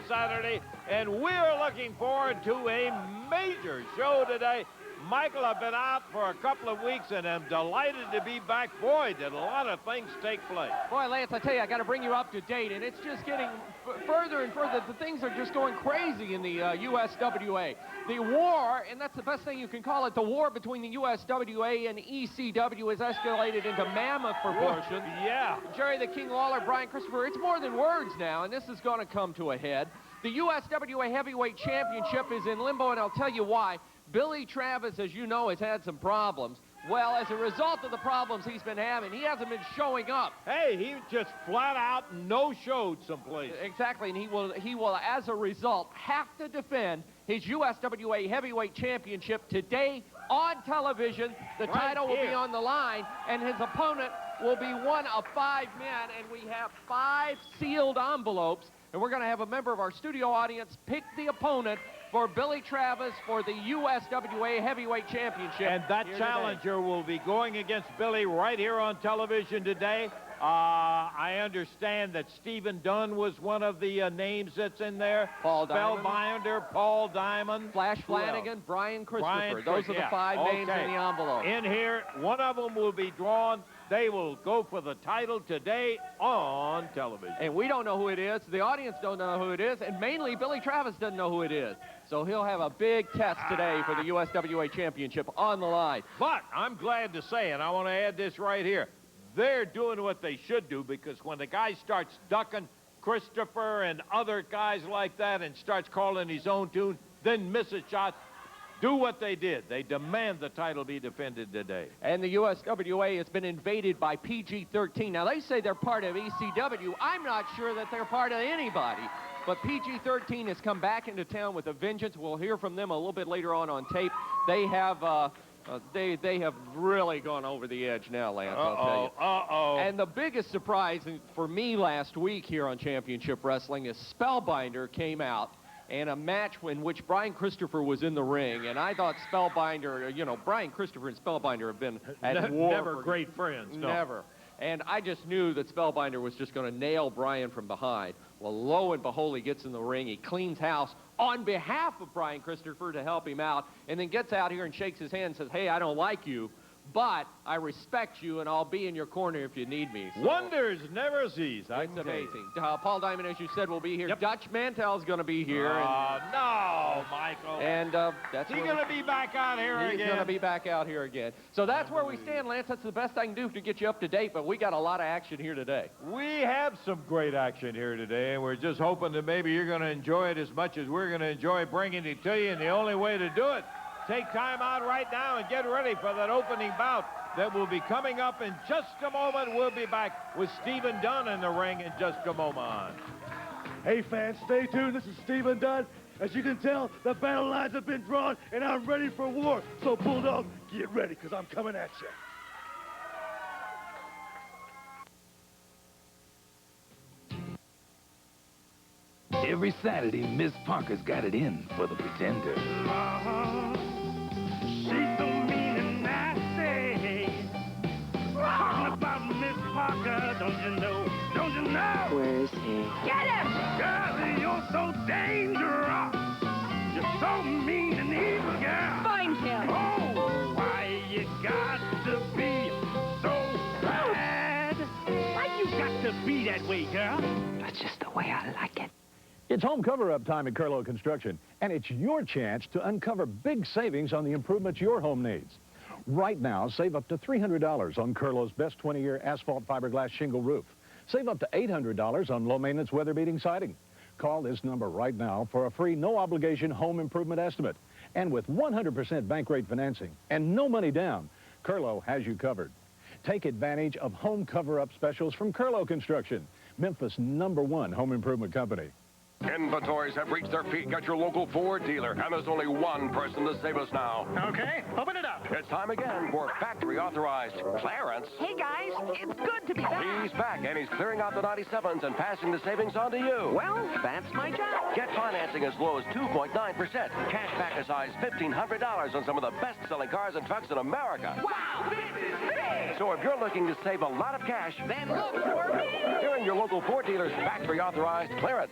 Saturday, and we're looking forward to a major show today. Michael, I've been out for a couple of weeks, and I'm delighted to be back. Boy, did a lot of things take place. Boy, Lance, I tell you, I got to bring you up to date, and it's just getting further and further. The things are just going crazy in the USWA. The war, and that's the best thing you can call it, the war between the USWA and ECW has escalated into mammoth proportions. Yeah. Jerry the King Lawler, Brian Christopher, it's more than words now, and this is going to come to a head. The USWA Heavyweight Championship is in limbo, and I'll tell you why. Billy Travis, as you know, has had some problems. Well, as a result of the problems he's been having, he hasn't been showing up. Hey, he just flat out no-showed someplace. Exactly, and he will, as a result, have to defend his USWA Heavyweight Championship today on television. The title will be on the line, and his opponent will be one of 5 men, and we have 5 sealed envelopes, and we're going to have a member of our studio audience pick the opponent for Billy Travis for the USWA Heavyweight Championship. And that challenger will be going against Billy right here on television today. I understand that Stephen Dunn was one of the names that's in there. Paul Diamond. Spellbinder, Paul Diamond. Flash Flanagan, Brian Christopher. Those are the 5 names in the envelope. In here, one of them will be drawn. They will go for the title today on television. And we don't know who it is. The audience don't know who it is. And mainly, Billy Travis doesn't know who it is. So he'll have a big test today for the USWA Championship on the line. But I'm glad to say, and I want to add this right here, they're doing what they should do, because when the guy starts ducking Christopher and other guys like that and starts calling his own tune, then misses shots, do what they did. They demand the title be defended today. And the USWA has been invaded by PG-13. Now, they say they're part of ECW. I'm not sure that they're part of anybody. But PG-13 has come back into town with a vengeance. We'll hear from them a little bit later on tape. They have they have really gone over the edge now, Lance, I'll tell you. And the biggest surprise for me last week here on Championship Wrestling is Spellbinder came out and a match in which Brian Christopher was in the ring, and I thought Spellbinder, you know, Brian Christopher and Spellbinder have been at war. Never great friends, no. Never. And I just knew that Spellbinder was just going to nail Brian from behind. Well, lo and behold, he gets in the ring, he cleans house on behalf of Brian Christopher to help him out, and then gets out here and shakes his hand and says, hey, I don't like you, but I respect you, and I'll be in your corner if you need me. So, wonders never cease. It's amazing. Paul Diamond, as you said, will be here. Yep. Dutch Mantel's going to be here. No, Michael. And that's He's going to be back out here again. He's going to be back out here again. So that's where we stand, Lance. That's the best I can do to get you up to date, but we got a lot of action here today. We have some great action here today, and we're just hoping that maybe you're going to enjoy it as much as we're going to enjoy bringing it to you, and the only way to do it, take time out right now and get ready for that opening bout that will be coming up in just a moment. We'll be back with Stephen Dunn in the ring in just a moment. Hey, fans, stay tuned. This is Stephen Dunn. As you can tell, the battle lines have been drawn, and I'm ready for war. So, Bulldog, get ready, because I'm coming at you. Every Saturday, Miss Parker's got it in for the Pretender. She's so mean and nasty. Talking about Miss Parker, don't you know? Don't you know? Where is he? Get him! Girl, you're so dangerous. You're so mean and evil, girl. Find him. Oh, why you got to be so bad? Why you got to be that way, girl? That's just the way I like it. It's home cover-up time at Curlo Construction, and it's your chance to uncover big savings on the improvements your home needs. Right now, save up to $300 on Curlo's best 20-year asphalt fiberglass shingle roof. Save up to $800 on low-maintenance weather-beating siding. Call this number right now for a free, no-obligation home improvement estimate. And with 100% bank rate financing and no money down, Curlo has you covered. Take advantage of home cover-up specials from Curlo Construction, Memphis' #1 home improvement company. Inventories have reached their peak at your local Ford dealer, and there's only one person to save us now. Okay, open it up. It's time again for factory-authorized Clarence. Hey, guys, it's good to be back. He's back, and he's clearing out the 97s and passing the savings on to you. Well, that's my job. Get financing as low as 2.9%. Cash back as high as $1,500 on some of the best-selling cars and trucks in America. Wow, this is big. So if you're looking to save a lot of cash, Then look for me. during your local Ford dealer's factory-authorized clearance.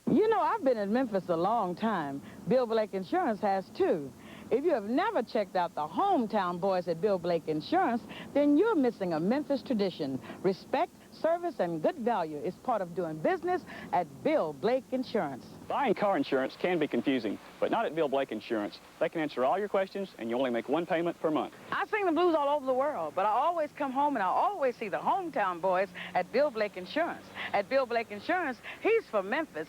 You know, I've been in Memphis a long time. Bill Blake Insurance has too. If you have never checked out the hometown boys at Bill Blake Insurance, then you're missing a Memphis tradition. Respect, service, and good value is part of doing business at Bill Blake Insurance. Buying car insurance can be confusing, but not at Bill Blake Insurance. They can answer all your questions, and you only make one payment per month. I sing the blues all over the world, but I always come home and I always see the hometown boys at Bill Blake Insurance. At Bill Blake Insurance, he's from Memphis.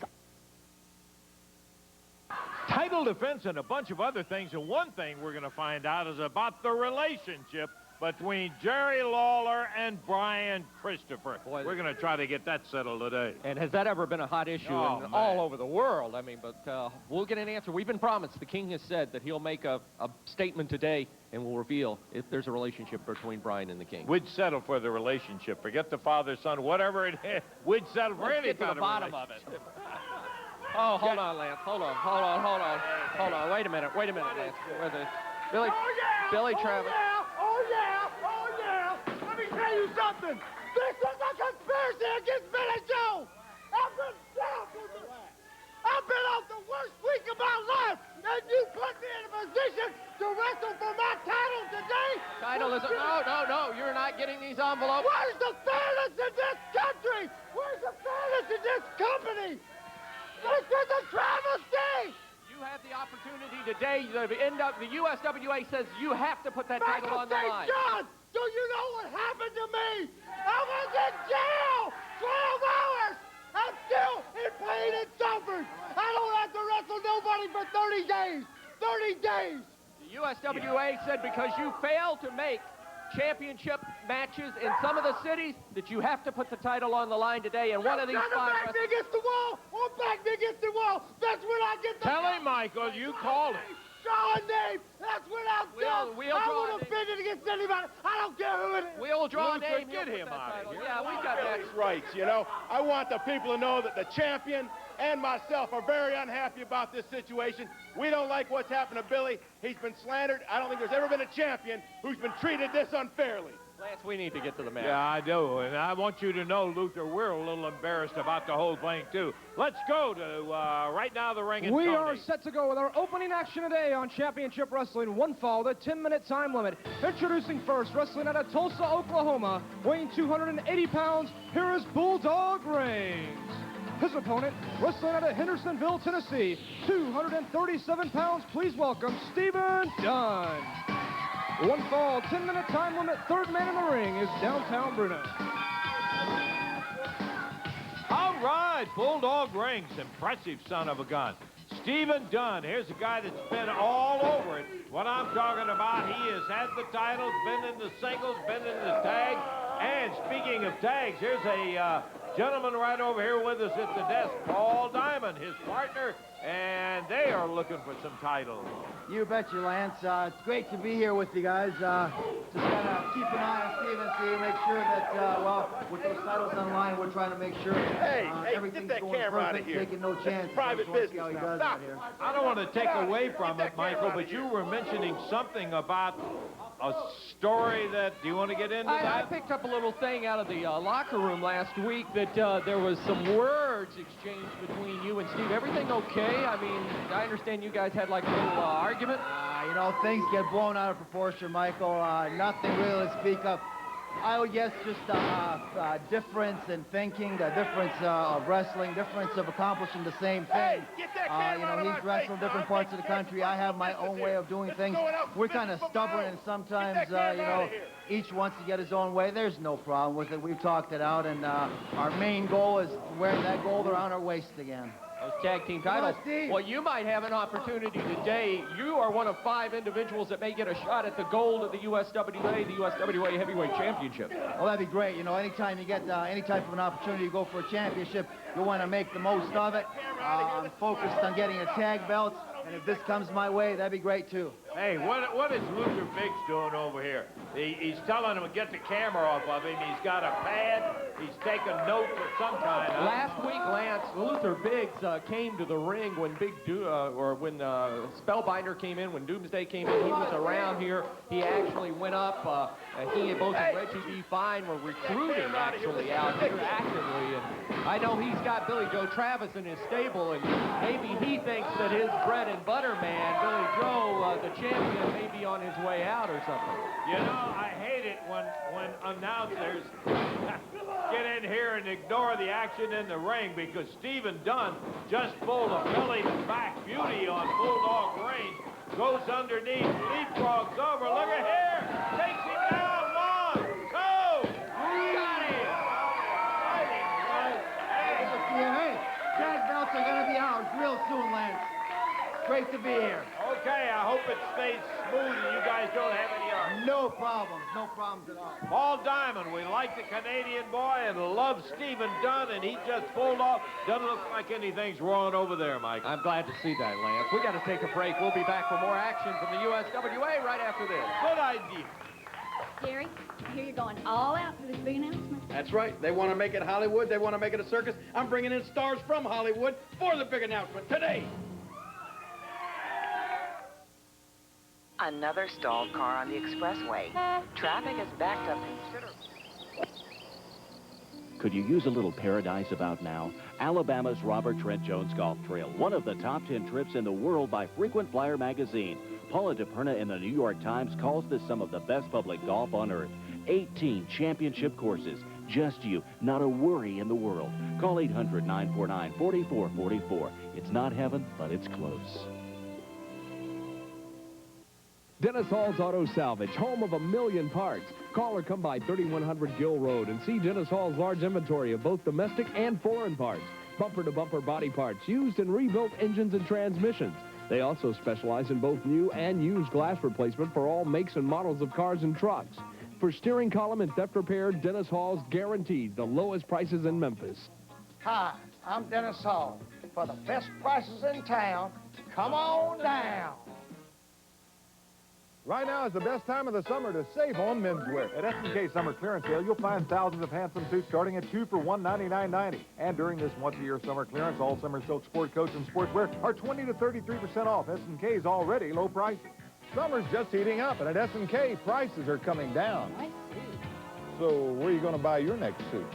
Title defense and a bunch of other things, and one thing we're going to find out is about the relationship between Jerry Lawler and Brian Christopher. Boy, we're going to try to get that settled today. And has that ever been a hot issue all over the world? I mean, but we'll get an answer. We've been promised. The king has said that he'll make a statement today and will reveal if there's a relationship between Brian and the king. We'd settle for the relationship. Forget the father, son, whatever it is. We'd settle for any Let's get to the bottom of it. Oh, hold on, Lance. Hold on. Wait a minute, Lance. Where the Billy Travis. Oh, yeah. Let me tell you something. This is a conspiracy against Billy Joe. I've been out the worst week of my life, and you put me in a position to wrestle for my title today. Title is no. You're not getting these envelopes. Where's the fairness in this country? Where's the fairness in this company? This is a travesty! You have the opportunity today. The USWA says you have to put that title on the line. John, do you know what happened to me? I was in jail 12 hours. I'm still in pain and suffering. I don't have to wrestle nobody for 30 days. 30 days. The USWA said because you failed to make championship matches in some of the cities that you have to put the title on the line today, and one of these five... Back me against the wall, or back me against the wall. That's when I get the... Tell him, Michael, you called it. Draw a name. That's when I'm done. I won't offend it against anybody. I don't care who it is. We'll draw a name. Get him out of here. Yeah, we got that. Rights, you know. I want the people to know that the champion and myself are very unhappy about this situation. We don't like what's happened to Billy. He's been slandered. I don't think there's ever been a champion who's been treated this unfairly. Lance, we need to get to the match. Yeah, I do, and I want you to know, Luther, we're a little embarrassed about the whole thing, too. Let's go to, right now, the ring and We Tony. are set to go with our opening action today on Championship Wrestling. One fall, the 10-minute time limit. Introducing first, wrestling out of Tulsa, Oklahoma, weighing 280 pounds, here is Bulldog Reigns. His opponent, wrestling out of Hendersonville, Tennessee, 237 pounds. Please welcome Stephen Dunn. One fall, 10-minute time limit. Third man in the ring is Downtown Bruno. All right, Bulldog Reigns, impressive son of a gun. Stephen Dunn, here's a guy that's been all over it. What I'm talking about, he has had the titles, been in the singles, been in the tag. And speaking of tags, here's a gentleman right over here with us at the desk, Paul Diamond, his partner, and they are looking for some titles. You bet you, Lance. It's great to be here with you guys. Just kind of keep an eye on Steven, see, make sure that, well, with those titles on line, we're trying to make sure everything's get that going camera out of perfect, here. taking no chances. Private business now. Stop. I don't want to take away from it, Michael, but you were mentioning something about a story that, do you want to get into I that? picked up a little thing out of the locker room last week that there was some words exchanged between you and Steve. Everything okay? I mean, I understand you guys had like a little argument. You know, things get blown out of proportion, Michael. Nothing really to speak of. I would guess just a difference in thinking, the difference of wrestling, difference of accomplishing the same thing. You know, he's wrestled different parts of the country. I have my own way of doing things. We're kind of stubborn, and sometimes, you know, each wants to get his own way. There's no problem with it. We've talked it out, and our main goal is wearing that gold around our waist again. Those tag team titles. Well, you might have an opportunity today. You are one of 5 individuals that may get a shot at the gold of the USWA, the USWA Heavyweight Championship. Well, that'd be great. You know, anytime you get any type of an opportunity to go for a championship, you want to make the most of it. I'm focused on getting a tag belt, and if this comes my way, that'd be great, too. Hey, what is Luther Biggs doing over here? He's telling him to get the camera off of him. He's got a pad. He's taking notes of some kind. Last week, Lance, Luther Biggs came to the ring when when Spellbinder came in, when Doomsday came in. He was around here. He actually went up. He and both Reggie B. Fine were recruiting actually out here actively. And I I know he's got Billy Joe Travis in his stable, and maybe he thinks that his bread and butter man, Billy Joe, the champion, may be on his way out or something. You know, I hate it when announcers get in here and ignore the action in the ring, because Stephen Dunn just pulled a belly-to-back beauty on Bulldog range, goes underneath, leapfrogs over, look at here, takes him down, 1, 2, got him! Hey, tag belts are going to be ours real soon, Lance. Great to be here. Okay, I hope it stays smooth and you guys don't have any arguments. No problems at all. Paul Diamond, we like the Canadian boy and love Stephen Dunn, and he just pulled off. Doesn't look like anything's wrong over there, Mike. I'm glad to see that, Lance. We got to take a break. We'll be back for more action from the USWA right after this. Good idea. Gary, I hear you're going all out for this big announcement. That's right. They want to make it Hollywood. They want to make it a circus. I'm bringing in stars from Hollywood for the big announcement today. Another stalled car on the expressway. Traffic is backed up considerably. Could you use a little paradise about now? Alabama's Robert Trent Jones Golf Trail, one of the top 10 trips in the world by Frequent Flyer magazine. Paula DePerna in the New York Times calls this some of the best public golf on earth. 18 championship courses. Just you, not a worry in the world. Call 800-949-4444. It's not heaven, but it's close. Dennis Hall's Auto Salvage, home of 1,000,000 parts. Call or come by 3100 Gill Road and see Dennis Hall's large inventory of both domestic and foreign parts. Bumper-to-bumper body parts, used and rebuilt engines and transmissions. They also specialize in both new and used glass replacement for all makes and models of cars and trucks. For steering column and theft repair, Dennis Hall's guaranteed the lowest prices in Memphis. Hi, I'm Dennis Hall. For the best prices in town, come on down. Right now is the best time of the summer to save on menswear. At S&K Summer Clearance Sale, you'll find thousands of handsome suits starting at 2 for $199.90. And during this once-a-year summer clearance, all summer silk sport coats and sportswear are 20 to 33% off S&K's already low prices. Summer's just heating up, and at S&K, prices are coming down. I see. So where are you going to buy your next suit?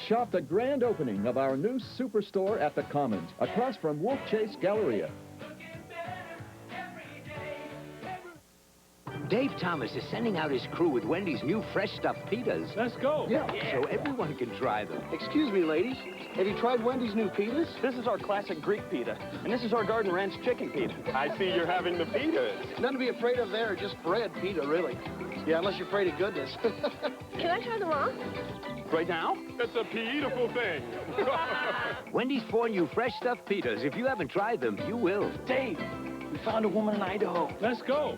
Shop the grand opening of our new superstore at the Commons, across from Wolf Chase Galleria. Dave Thomas is sending out his crew with Wendy's new fresh stuffed pitas. Let's go. Yeah. So everyone can try them. Excuse me, ladies. Have you tried Wendy's new pitas? This is our classic Greek pita, and this is our Garden Ranch chicken pita. I see you're having the pitas. Nothing to be afraid of there, just bread pita, really. Yeah, unless you're afraid of goodness. Can I try them on? Right now? It's a beautiful thing. Wendy's 4 new fresh stuffed pitas. If you haven't tried them, you will. Dave, we found a woman in Idaho. Let's go.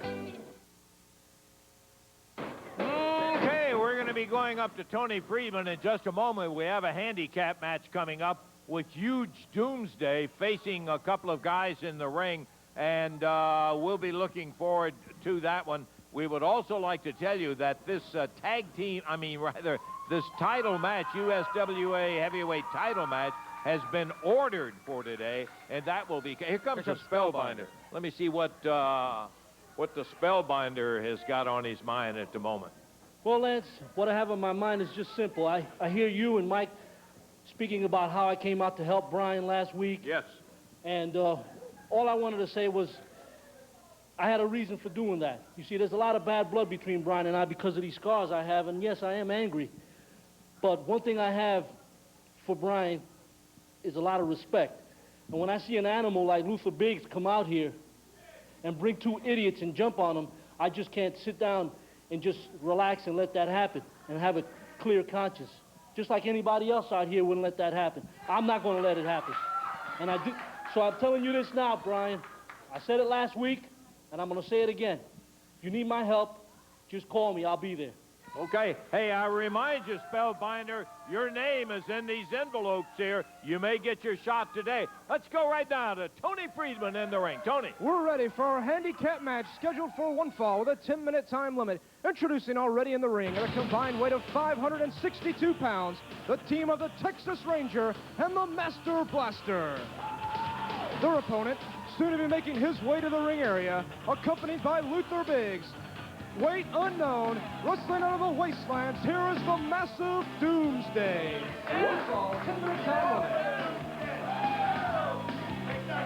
Okay, we're going to be going up to Tony Friedman in just a moment. We have a handicap match coming up with huge Doomsday facing a couple of guys in the ring, and we'll be looking forward to that one. We would also like to tell you that this this title match, USWA heavyweight title match, has been ordered for today, and that will be... Here comes the Spellbinder. Let me see what the Spellbinder has got on his mind at the moment. Well, Lance, what I have on my mind is just simple. I hear you and Mike speaking about how I came out to help Brian last week. Yes. And all I wanted to say was I had a reason for doing that. You see, there's a lot of bad blood between Brian and I because of these scars I have, and yes, I am angry. But one thing I have for Brian is a lot of respect. And when I see an animal like Luther Biggs come out here and bring 2 idiots and jump on them, I just can't sit down and just relax and let that happen and have a clear conscience. Just like anybody else out here wouldn't let that happen. I'm not going to let it happen. And so I'm telling you this now, Brian. I said it last week, and I'm going to say it again. If you need my help, just call me. I'll be there. Okay. Hey, I remind you, Spellbinder, your name is in these envelopes here. You may get your shot today. Let's go right now to Tony Friedman in the ring. Tony. We're ready for our handicap match scheduled for 1 fall with a 10-minute time limit. Introducing already in the ring at a combined weight of 562 pounds, the team of the Texas Ranger and the Master Blaster. Their opponent, soon to be making his way to the ring area, accompanied by Luther Biggs. weight unknown, wrestling out of the wastelands, here is the massive Doomsday. One fall, 10 minutes time limit.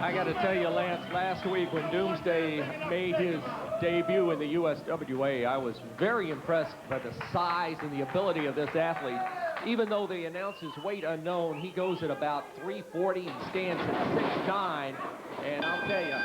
I got to tell you, Lance, last week when Doomsday made his debut in the USWA, I was very impressed by the size and the ability of this athlete. Even though they announce his weight unknown, he goes at about 340 and stands at 6'9". And I'll tell you,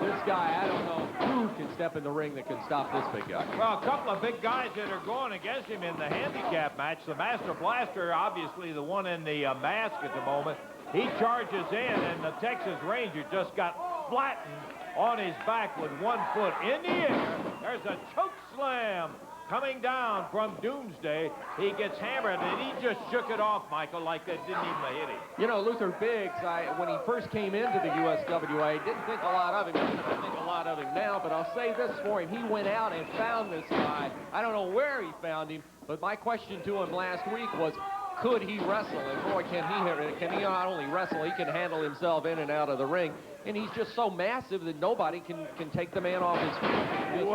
this guy, I don't know who can step in the ring that can stop this big guy. Well, a couple of big guys that are going against him in the handicap match. The Master Blaster, obviously the one in the mask at the moment. He charges in, and the Texas Ranger just got flattened on his back with 1 foot in the air. There's a choke slam coming down from Doomsday. He gets hammered, and he just shook it off, Michael, like that didn't even hit him. You know, Luther Biggs, when he first came into the USWA, didn't think a lot of him. I think a lot of him now, but I'll say this for him. He went out and found this guy. I don't know where he found him, but my question to him last week was, could he wrestle? And boy, can he not only wrestle, he can handle himself in and out of the ring. And he's just so massive that nobody can take the man off his feet.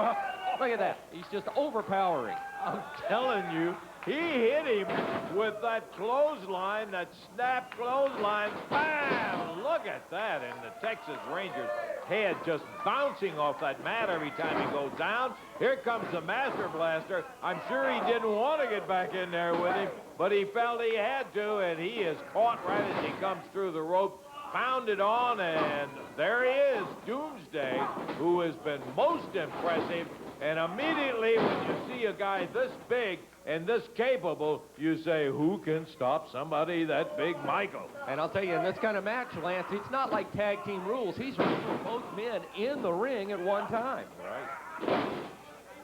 Look at that. He's just overpowering. I'm telling you, he hit him with that clothesline, that snap clothesline. Bam! Look at that. And the Texas Rangers' head just bouncing off that mat every time he goes down. Here comes the Master Blaster. I'm sure he didn't want to get back in there with him, but he felt he had to, and he is caught right as he comes through the rope. Found it on, and there he is, Doomsday, who has been most impressive. And immediately when you see a guy this big and this capable, you say, who can stop somebody that big, Michael? And I'll tell you, in this kind of match, Lance, it's not like tag team rules. He's wrestling both men in the ring at one time. Right.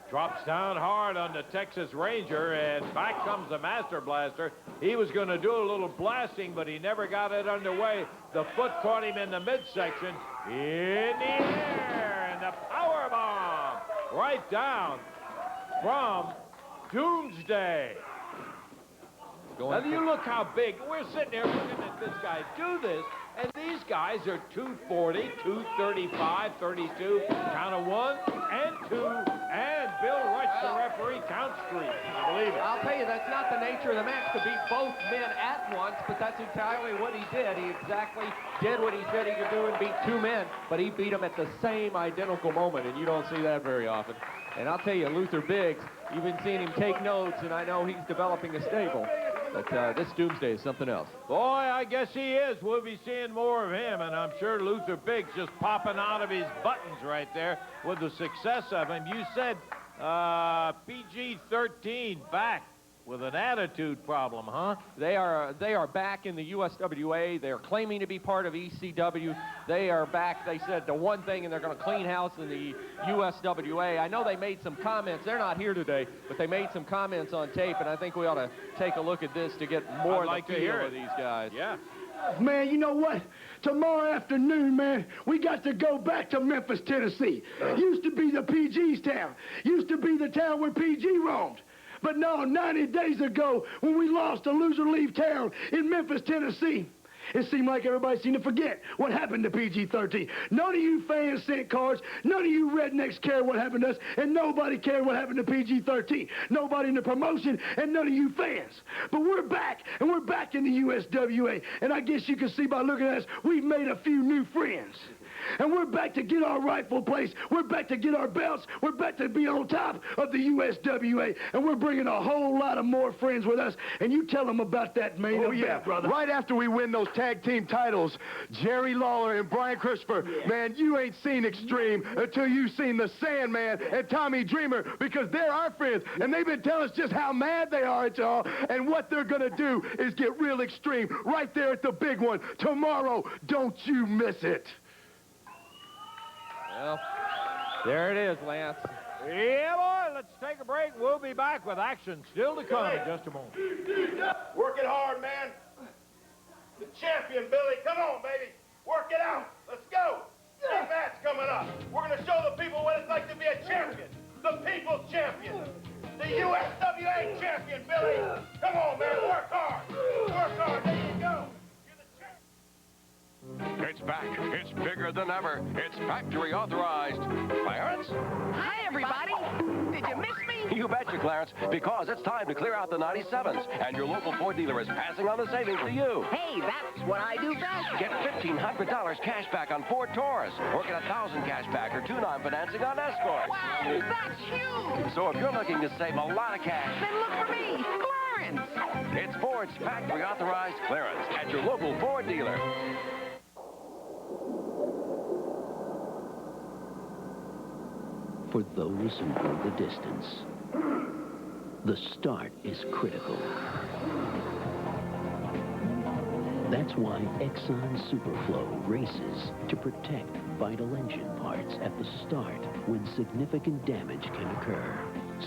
Drops down hard on the Texas Ranger, and back comes the Master Blaster. He was going to do a little blasting, but he never got it underway. The foot caught him in the midsection. In the air, and the power bomb right down from Doomsday. Now, you look how big. We're sitting there looking at this guy do this, and these guys are 240, 235, 32, count of 1 and 2, and Bill Rush, the referee, counts 3. I believe it. I'll tell you, that's not the nature of the match, to beat both men at once, but that's entirely what he did. He exactly did what he said he could do and beat 2 men, but he beat them at the same identical moment, and you don't see that very often. And I'll tell you, Luther Biggs, you've been seeing him take notes, and I know he's developing a stable. But this Doomsday is something else. Boy, I guess he is. We'll be seeing more of him, and I'm sure Luther Biggs just popping out of his buttons right there with the success of him. You said PG-13 back with an attitude problem, huh? They are back in the USWA. They're claiming to be part of ECW. They are back, they said, the one thing, and they're going to clean house in the USWA. I know they made some comments. They're not here today, but they made some comments on tape, and I think we ought to take a look at this to get more of the feel of these guys. Yeah. Man, you know what? Tomorrow afternoon, man, we got to go back to Memphis, Tennessee. Used to be the PG's town. Used to be the town where PG roamed. But no, 90 days ago, when we lost to Loser Leave Town in Memphis, Tennessee, it seemed like everybody seemed to forget what happened to PG-13. None of you fans sent cards. None of you rednecks cared what happened to us, and nobody cared what happened to PG-13. Nobody in the promotion, and none of you fans. But we're back, and we're back in the USWA. And I guess you can see by looking at us, we've made a few new friends. And we're back to get our rightful place. We're back to get our belts. We're back to be on top of the USWA. And we're bringing a whole lot of more friends with us. And you tell them about that main event, brother. Right after we win those tag team titles, Jerry Lawler and Brian Christopher, man, you ain't seen Extreme until you've seen the Sandman and Tommy Dreamer, because they're our friends. And they've been telling us just how mad they are at y'all. And what they're going to do is get real extreme right there at the big one tomorrow. Don't you miss it. Well, there it is, Lance. Yeah, boy, let's take a break. We'll be back with action still to come in just a moment. Work it hard, man. The champion, Billy. Come on, baby. Work it out. Let's go. Big match coming up. We're going to show the people what it's like to be a champion. The people's champion. The USWA champion, Billy. Come on, man. Work hard. Work hard. There you go. It's back. It's bigger than ever. It's factory authorized. Clarence? Hi, everybody. Did you miss me? You betcha, Clarence, because it's time to clear out the 97s, and your local Ford dealer is passing on the savings to you. Hey, that's what I do best. Get $1,500 cash back on Ford Taurus, or get $1,000 cash back or 2-9 financing on Escort. Wow, that's huge. So if you're looking to save a lot of cash, Then look for me, Clarence. it's Ford's factory authorized clearance at your local Ford dealer. For those who go the distance, the start is critical. That's why Exxon Superflow races to protect vital engine parts at the start when significant damage can occur.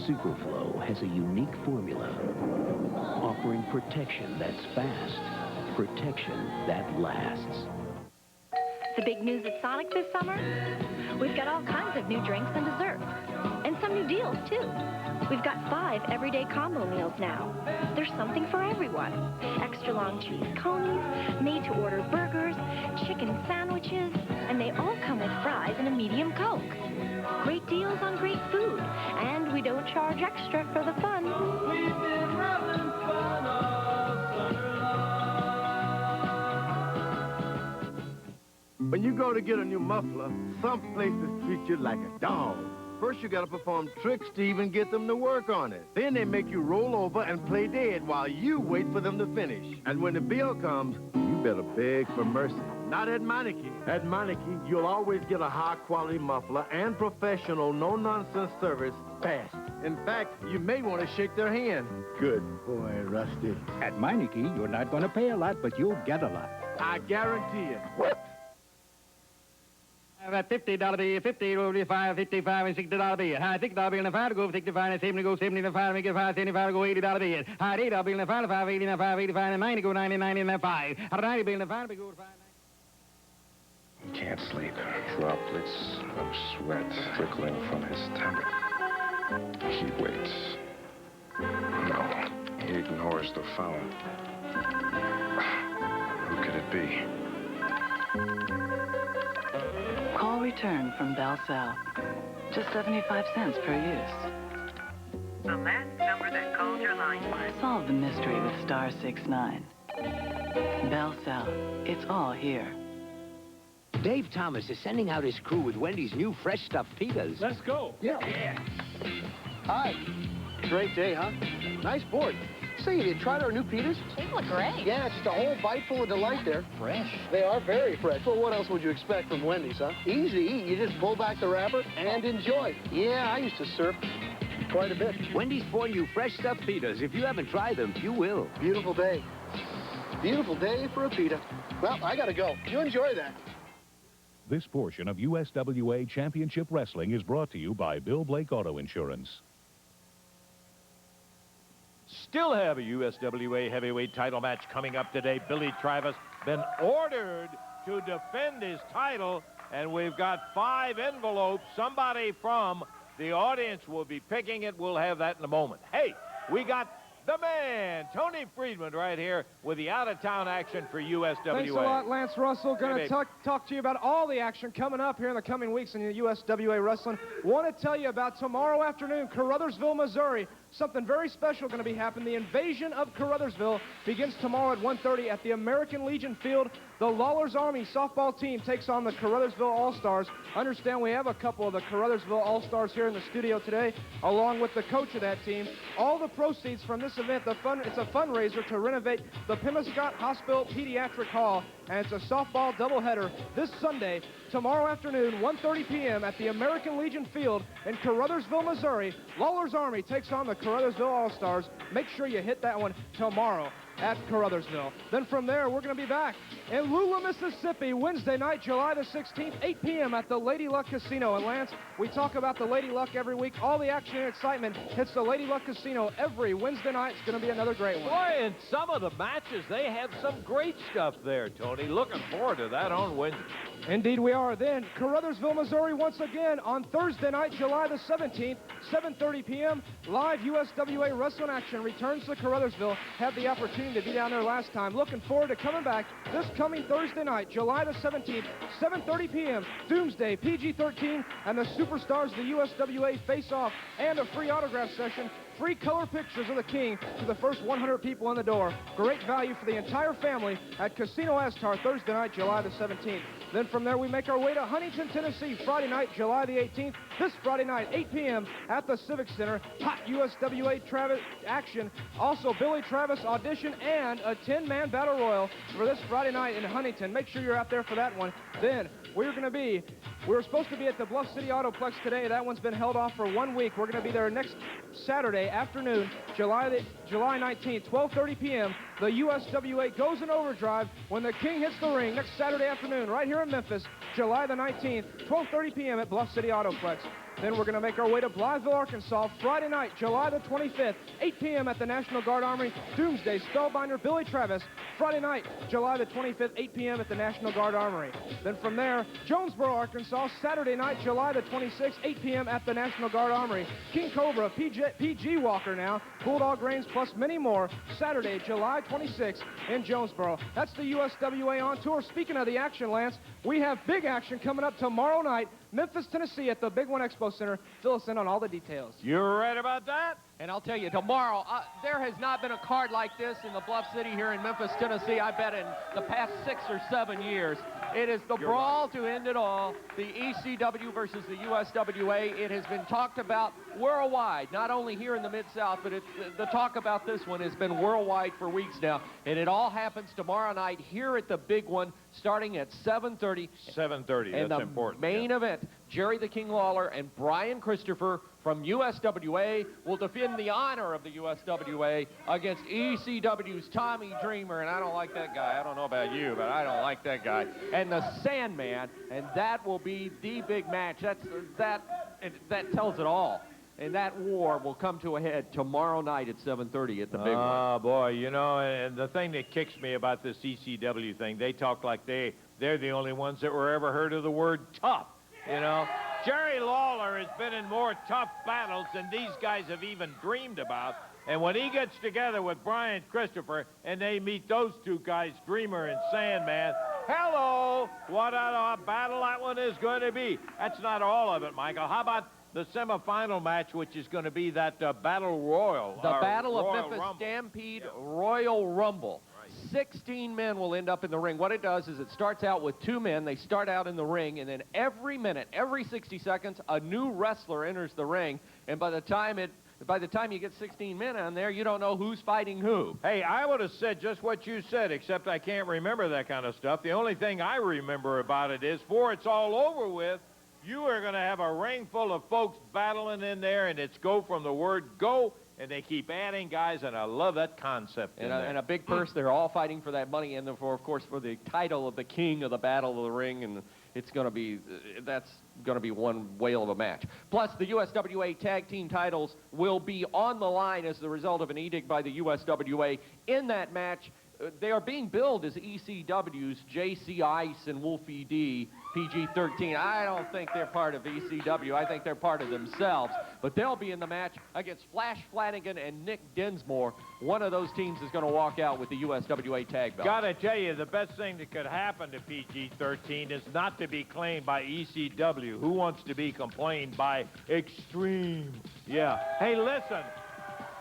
Superflow has a unique formula offering protection that's fast, protection that lasts. The big news at Sonic this summer? We've got all kinds of new drinks and desserts. And some new deals, too. We've got 5 everyday combo meals now. There's something for everyone. Extra long cheese conies, made-to-order burgers, chicken sandwiches, and they all come with fries and a medium Coke. Great deals on great food, and we don't charge extra for the fun. We've been having fun all summer long. When you go to get a new muffler, some places treat you like a dog. First, you gotta perform tricks to even get them to work on it. Then they make you roll over and play dead while you wait for them to finish. And when the bill comes, you better beg for mercy. Not at Meineke. At Meineke, you'll always get a high-quality muffler and professional, no-nonsense service fast. In fact, you may want to shake their hand. Good boy, Rusty. At Meineke, you're not going to pay a lot, but you'll get a lot. I guarantee it. That $50 bill, 50, 55, 55, and $60 bill. High $60 bill and $5 to go, 65 and 70 go, 70 and 5, make it 5, 75 go, $80 bill. High $80 bill and $5, 5, 80 and 5, 85 and 90 go, 90, 90 and 5. High $90 bill and $5 go, 5. He can't sleep. Droplets of sweat trickling from his temple. He waits. No, he ignores the phone. Who could it be? Call return from Bell Cell. Just 75 cents per use. The last number that called your line was... Solve the mystery with star 69. Bell Cell. It's all here. Dave Thomas is sending out his crew with Wendy's new fresh stuffed pitas. Let's go. Yeah. Hi. Great day, huh? Nice board. Say, have you tried our new pitas? They look great. Yeah, just a whole bite full of delight there. Fresh. They are very fresh. Well, what else would you expect from Wendy's, huh? Easy to eat. You just pull back the wrapper and enjoy. Yeah, I used to surf quite a bit. Wendy's 4 new fresh stuffed pitas. If you haven't tried them, you will. Beautiful day. Beautiful day for a pita. Well, I gotta go. You enjoy that. This portion of USWA Championship Wrestling is brought to you by Bill Blake Auto Insurance. Still have a USWA heavyweight title match coming up today. Billy Travis been ordered to defend his title, and we've got 5 envelopes. Somebody from the audience will be picking it. We'll have that in a moment. Hey, we got the man, Tony Friedman, right here with the out-of-town action for USWA. Thanks a lot, Lance Russell. Going Hey, to talk to you about all the action coming up here in the coming weeks in the USWA Wrestling. Want to tell you about tomorrow afternoon, Caruthersville, Missouri. Something very special going to be happening. The invasion of Caruthersville begins tomorrow at 1:30 at the American Legion Field. The Lawler's Army softball team takes on the Caruthersville All-Stars. Understand we have a couple of the Caruthersville All-Stars here in the studio today, along with the coach of that team. All the proceeds from this event, it's a fundraiser to renovate the Pemiscot Hospital Pediatric Hall, and it's a softball doubleheader this Sunday, tomorrow afternoon, 1:30 p.m. at the American Legion Field in Caruthersville, Missouri. Lawler's Army takes on the Caruthersville All-Stars. Make sure you hit that one tomorrow at Caruthersville. Then from there, we're going to be back in Lula, Mississippi, Wednesday night, July the 16th, 8 p.m. at the Lady Luck Casino. And Lance, we talk about the Lady Luck every week. All the action and excitement hits the Lady Luck Casino every Wednesday night. It's going to be another great one. Boy, in some of the matches, they have some great stuff there, Tony. Looking forward to that on Wednesday. Indeed we are. Then, Caruthersville, Missouri, once again on Thursday night, July the 17th, 7:30 p.m., live USWA wrestling action returns to Caruthersville. Had the opportunity to be down there last time. Looking forward to coming back this coming Thursday night, July the 17th, 7:30 p.m., Doomsday, PG-13, and the Superstars of the USWA face-off and a free autograph session. Free color pictures of the King to the first 100 people in the door. Great value for the entire family at Casino Astar Thursday night, July the 17th. Then from there, we make our way to Huntington, Tennessee, Friday night, July the 18th. This Friday night, 8 p.m. at the Civic Center. Hot USWA action. Also, Billy Travis audition and a 10-man battle royal for this Friday night in Huntington. Make sure you're out there for that one. Then we were supposed to be at the Bluff City Autoplex today. That one's been held off for 1 week. We're going to be there next Saturday afternoon, July 19th, 12:30 p.m. The USWA goes in overdrive when the King hits the ring next Saturday afternoon right here in Memphis, July the 19th, 12:30 p.m. at Bluff City Autoplex. Then we're going to make our way to Blytheville, Arkansas, Friday night, July the 25th, 8 p.m. at the National Guard Armory. Doomsday, Spellbinder, Billy Travis. Friday night, July the 25th, 8 p.m. at the National Guard Armory. Then from there, Jonesboro, Arkansas, Saturday night, July the 26th, 8 p.m. at the National Guard Armory. King Cobra, PG Walker now, Bulldog Reigns, plus many more. Saturday, July 26th in Jonesboro. That's the USWA on tour. Speaking of the action, Lance, we have big action coming up tomorrow night, Memphis, Tennessee at the Big One Expo Center. Fill us in on all the details. You're right about that? And I'll tell you, tomorrow, there has not been a card like this in the Bluff City here in Memphis, Tennessee, I bet in the past 6 or 7 years. It is the brawl to end it all, the ECW versus the USWA. It has been talked about worldwide, not only here in the Mid-South, but the talk about this one has been worldwide for weeks now. And it all happens tomorrow night here at the Big One, starting at 7:30. 7:30, and that's the important. main event, Jerry the King Lawler and Brian Christopher from USWA will defend the honor of the USWA against ECW's Tommy Dreamer, and I don't like that guy. I don't know about you, but I don't like that guy. And the Sandman, and that will be the big match. That tells it all. And that war will come to a head tomorrow night at 7:30 at the Big One. Oh, boy, you know, and the thing that kicks me about this ECW thing, they talk like they're the only ones that were ever heard of the word tough, you know. Jerry Lawler has been in more tough battles than these guys have even dreamed about. And when he gets together with Brian Christopher and they meet those two guys, Dreamer and Sandman, hello, what a battle that one is going to be. That's not all of it, Michael. How about the semifinal match, which is going to be that Battle Royal. The Battle of Royal Memphis Rumble. Stampede Royal Rumble. 16 men will end up in the ring. What it does is it starts out with 2 men. They start out in the ring, and then every minute, every 60 seconds, a new wrestler enters the ring. And by the time you get 16 men on there, you don't know who's fighting who. Hey, I would have said just what you said, except I can't remember that kind of stuff. The only thing I remember about it is, before it's all over with, you are going to have a ring full of folks battling in there, and it's go from the word go, and they keep adding guys, and I love that concept. And a big purse. They're all fighting for that money, and therefore, of course, for the title of the king of the Battle of the Ring, and it's going to be, that's going to be one whale of a match. Plus, the USWA tag team titles will be on the line as the result of an edict by the USWA. In that match, they are being billed as ECW's JC Ice and Wolfie D, PG-13. I don't think they're part of ECW. I think they're part of themselves. But they'll be in the match against Flash Flanagan and Nick Dinsmore. One of those teams is going to walk out with the USWA tag belt. Gotta tell you, the best thing that could happen to PG-13 is not to be claimed by ECW. Who wants to be complained by Extreme? Yeah. Hey, listen.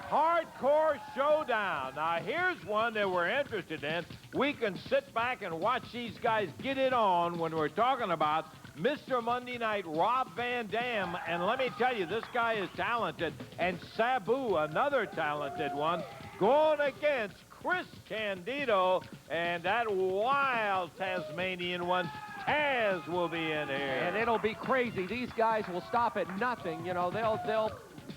Hardcore Showdown. Now, here's one that we're interested in. We can sit back and watch these guys get it on when we're talking about Mr. Monday Night, Rob Van Dam. And let me tell you, this guy is talented. And Sabu, another talented one, going against Chris Candido. And that wild Tasmanian one, Taz, will be in here. And it'll be crazy. These guys will stop at nothing. You know, they'll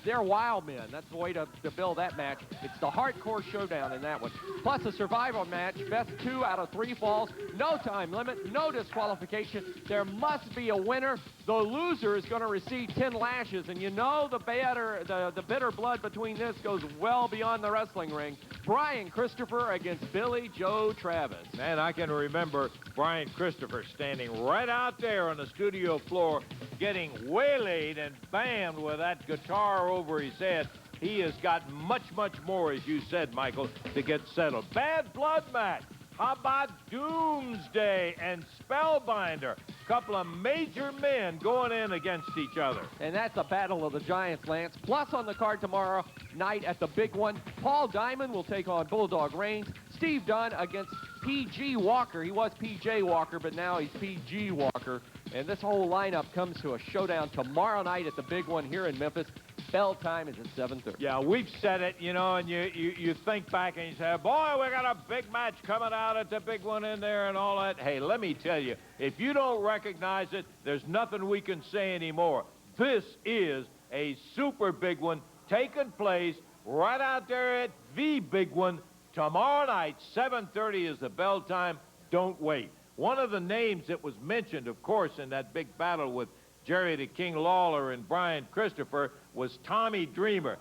they're wild men. That's the way to build that match. It's the hardcore showdown in that one. Plus a survival match, best 2 out of 3 falls, no time limit, no disqualification. There must be a winner. The loser is going to receive 10 lashes, and you know the bitter blood between this goes well beyond the wrestling ring. Brian Christopher against Billy Joe Travis. Man, I can remember Brian Christopher standing right out there on the studio floor getting waylaid and bammed with that guitar over his head. He has got much, much more, as you said, Michael, to get settled. Bad blood match. How about Doomsday and Spellbinder? Couple of major men going in against each other. And that's a battle of the giants, Lance. Plus on the card tomorrow night at the big one, Paul Diamond will take on Bulldog Reigns. Steve Dunn against P.G. Walker. He was P.J. Walker, but now he's P.G. Walker. And this whole lineup comes to a showdown tomorrow night at the big one here in Memphis. Bell time is at 7:30. Yeah, we've said it, you know, and you think back and you say, boy, we got a big match coming out at the big one in there and all that. Hey, let me tell you, if you don't recognize it, there's nothing we can say anymore. This is a super big one taking place right out there at the big one tomorrow night. 7:30 is the bell time. Don't wait. One of the names that was mentioned, of course, in that big battle with Jerry the King Lawler and Brian Christopher was Tommy Dreamer.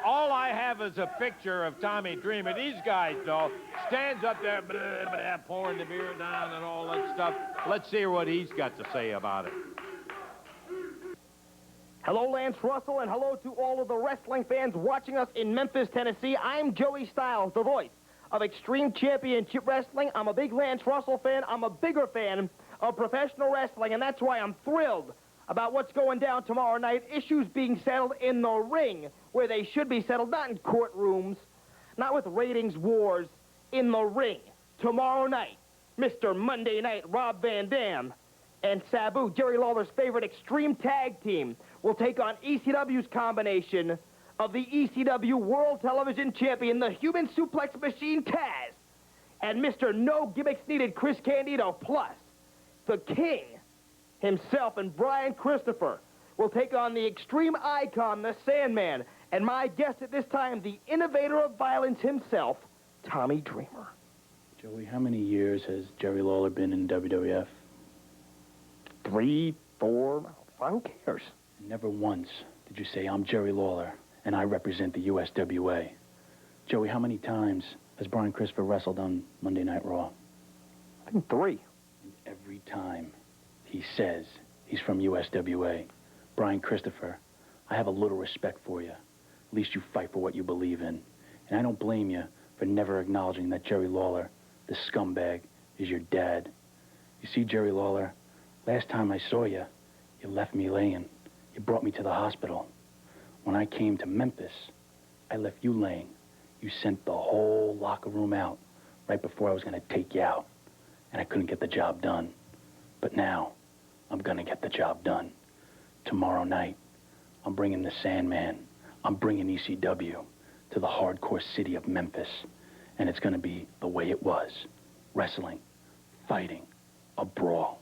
All I have is a picture of Tommy Dreamer. These guys, though, stands up there, blah, blah, pouring the beer down and all that stuff. Let's hear what he's got to say about it. Hello, Lance Russell, and hello to all of the wrestling fans watching us in Memphis, Tennessee. I'm Joey Styles, the voice of Extreme Championship Wrestling. I'm a big Lance Russell fan. I'm a bigger fan of professional wrestling, and that's why I'm thrilled about what's going down tomorrow night. Issues being settled in the ring, where they should be settled, not in courtrooms, not with ratings wars, in the ring. Tomorrow night, Mr. Monday Night Rob Van Dam and Sabu, Jerry Lawler's favorite extreme tag team, will take on ECW's combination of the ECW World Television Champion, the Human Suplex Machine Taz, and Mr. No Gimmicks Needed Chris Candido, plus the King himself, and Brian Christopher will take on the extreme icon, the Sandman, and my guest at this time, the innovator of violence himself, Tommy Dreamer. Joey, how many years has Jerry Lawler been in WWF? 3, 4, who cares? Never once did you say, I'm Jerry Lawler, and I represent the USWA. Joey, how many times has Brian Christopher wrestled on Monday Night Raw? I think 3. And every time he says he's from USWA. Brian Christopher, I have a little respect for you. At least you fight for what you believe in. And I don't blame you for never acknowledging that Jerry Lawler, the scumbag, is your dad. You see, Jerry Lawler, last time I saw you, you left me laying. You brought me to the hospital. When I came to Memphis, I left you laying. You sent the whole locker room out right before I was going to take you out. And I couldn't get the job done. But now, I'm going to get the job done. Tomorrow night, I'm bringing the Sandman. I'm bringing ECW to the hardcore city of Memphis. And it's going to be the way it was. Wrestling, fighting, a brawl.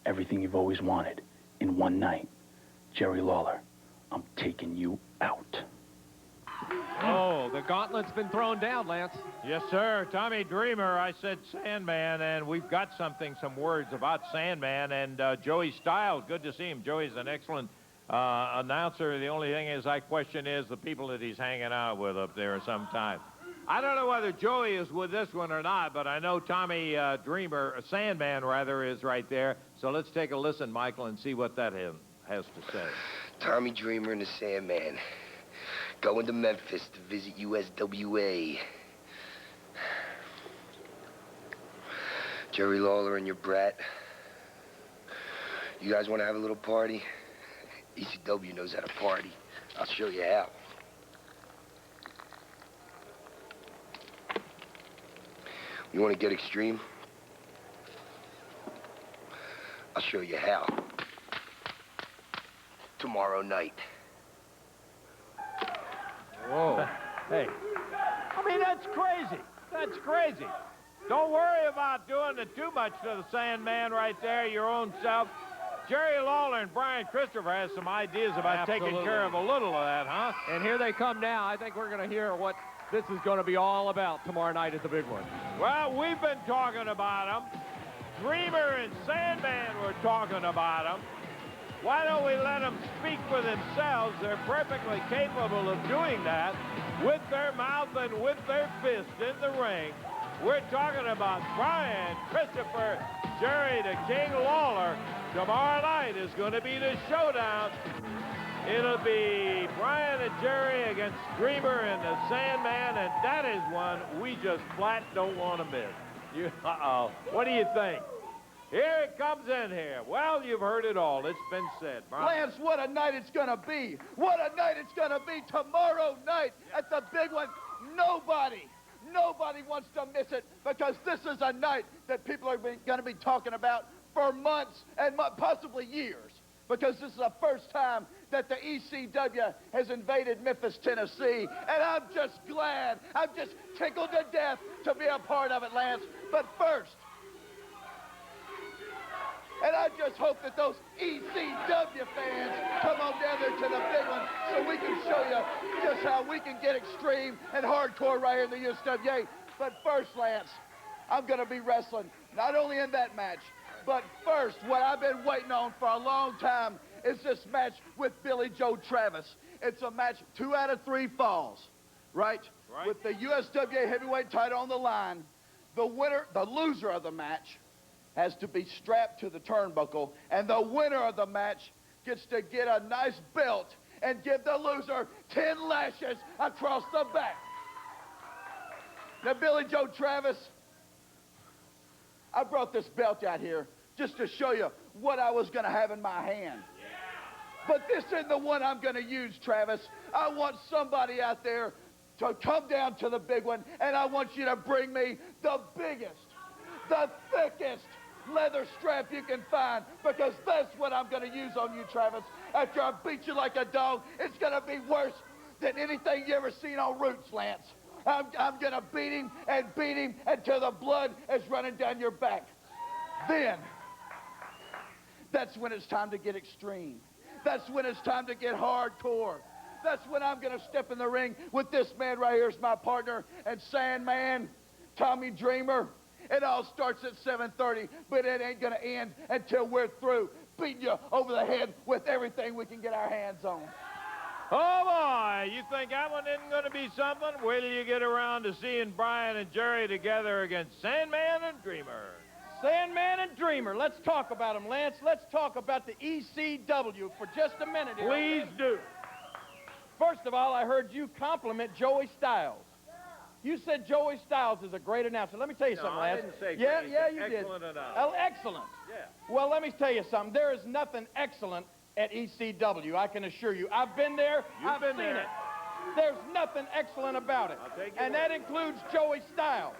Everything you've always wanted in one night. Jerry Lawler, I'm taking you out. Oh, the gauntlet's been thrown down, Lance. Yes, sir. Tommy Dreamer, I said Sandman, and we've got some words about Sandman, and Joey Styles, good to see him. Joey's an excellent announcer. The only thing is I question is the people that he's hanging out with up there sometimes. I don't know whether Joey is with this one or not, but I know Tommy Sandman, rather, is right there. So let's take a listen, Michael, and see what that has to say. Tommy Dreamer and the Sandman. Going to Memphis to visit USWA. Jerry Lawler and your brat. You guys want to have a little party? ECW knows how to party. I'll show you how. You want to get extreme? I'll show you how. Tomorrow night. Whoa. Hey. I mean, that's crazy. That's crazy. Don't worry about doing it too much to the Sandman right there, your own self. Jerry Lawler and Brian Christopher has some ideas about taking care of a little of that, huh? And here they come now. I think we're going to hear what this is going to be all about tomorrow night at the big one. Well, we've been talking about them. Dreamer and Sandman were talking about them. Why don't we let them speak for themselves? They're perfectly capable of doing that with their mouth and with their fist in the ring. We're talking about Brian, Christopher, Jerry the King Lawler. Tomorrow night is going to be the showdown. It'll be Brian and Jerry against Dreamer and the Sandman, and that is one we just flat don't want to miss. Uh-oh. What do you think? Here it comes in here. Well, you've heard it all. It's been said. Brian. Lance, what a night it's going to be. What a night it's going to be tomorrow night at the big one. Nobody wants to miss it because this is a night that people are going to be talking about for months and possibly years, because this is the first time that the ECW has invaded Memphis, Tennessee, and I'm just glad, I'm just tickled to death to be a part of it, Lance. But first, and I just hope that those ECW fans come on down there to the big one so we can show you just how we can get extreme and hardcore right here in the USWA. But first, Lance, I'm going to be wrestling not only in that match, but first, what I've been waiting on for a long time is this match with Billy Joe Travis. It's a match 2 out of 3 falls, right? With the USWA heavyweight title on the line, the loser of the match has to be strapped to the turnbuckle, and the winner of the match gets to get a nice belt and give the loser 10 lashes across the back. Now, Billy Joe Travis, I brought this belt out here just to show you what I was going to have in my hand. But this isn't the one I'm going to use, Travis. I want somebody out there to come down to the big one, and I want you to bring me the biggest, the thickest leather strap you can find, because that's what I'm going to use on you, Travis. After I beat you like a dog, it's going to be worse than anything you ever seen on Roots, Lance. I'm going to beat him until the blood is running down your back. Then, that's when it's time to get extreme. That's when it's time to get hardcore. That's when I'm going to step in the ring with this man right here as my partner, and Sandman, Tommy Dreamer. It all starts at 7:30, but it ain't going to end until we're through beating you over the head with everything we can get our hands on. Oh, boy, you think that one isn't going to be something? Wait till you get around to seeing Brian and Jerry together against Sandman and Dreamer. Sandman and Dreamer, let's talk about them, Lance. Let's talk about the ECW for just a minute here. Please do. First of all, I heard you compliment Joey Styles. You said Joey Styles is a great announcer. Let me tell you something, Lance. I didn't say yeah, great. Yeah, you Excellent did. announcer. Oh, excellent. Yeah. Well, let me tell you something. There is nothing excellent at ECW, I can assure you. I've been there. I've seen it. There's nothing excellent about it. And that includes Joey Styles.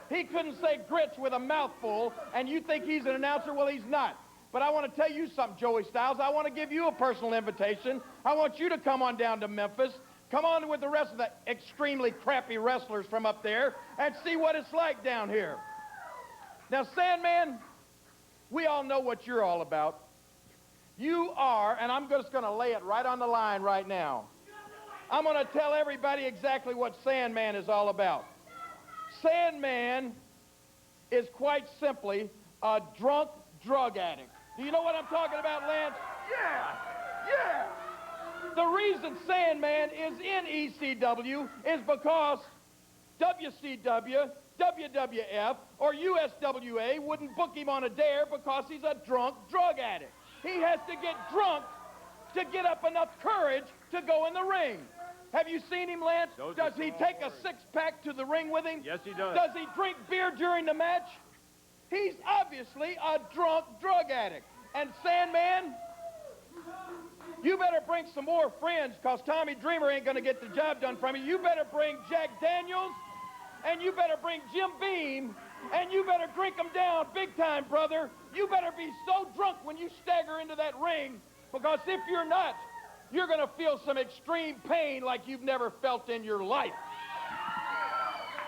He couldn't say grits with a mouthful, and you think he's an announcer? Well, he's not. But I want to tell you something, Joey Styles. I want to give you a personal invitation. I want you to come on down to Memphis. Come on with the rest of the extremely crappy wrestlers from up there and see what it's like down here. Now, Sandman, we all know what you're all about. You are, and I'm just going to lay it right on the line right now. I'm going to tell everybody exactly what Sandman is all about. Sandman is quite simply a drunk drug addict. Do you know what I'm talking about, Lance? Yeah! The reason Sandman is in ECW is because WCW, WWF, or USWA wouldn't book him on a dare because he's a drunk drug addict. He has to get drunk to get up enough courage to go in the ring. Have you seen him, Lance? Does he take a six-pack to the ring with him? Yes, he does. Does he drink beer during the match? He's obviously a drunk drug addict. And Sandman, you better bring some more friends, because Tommy Dreamer ain't going to get the job done from you. You better bring Jack Daniels, and you better bring Jim Beam, and you better drink them down big time, brother. You better be so drunk when you stagger into that ring, because if you're not, you're going to feel some extreme pain like you've never felt in your life.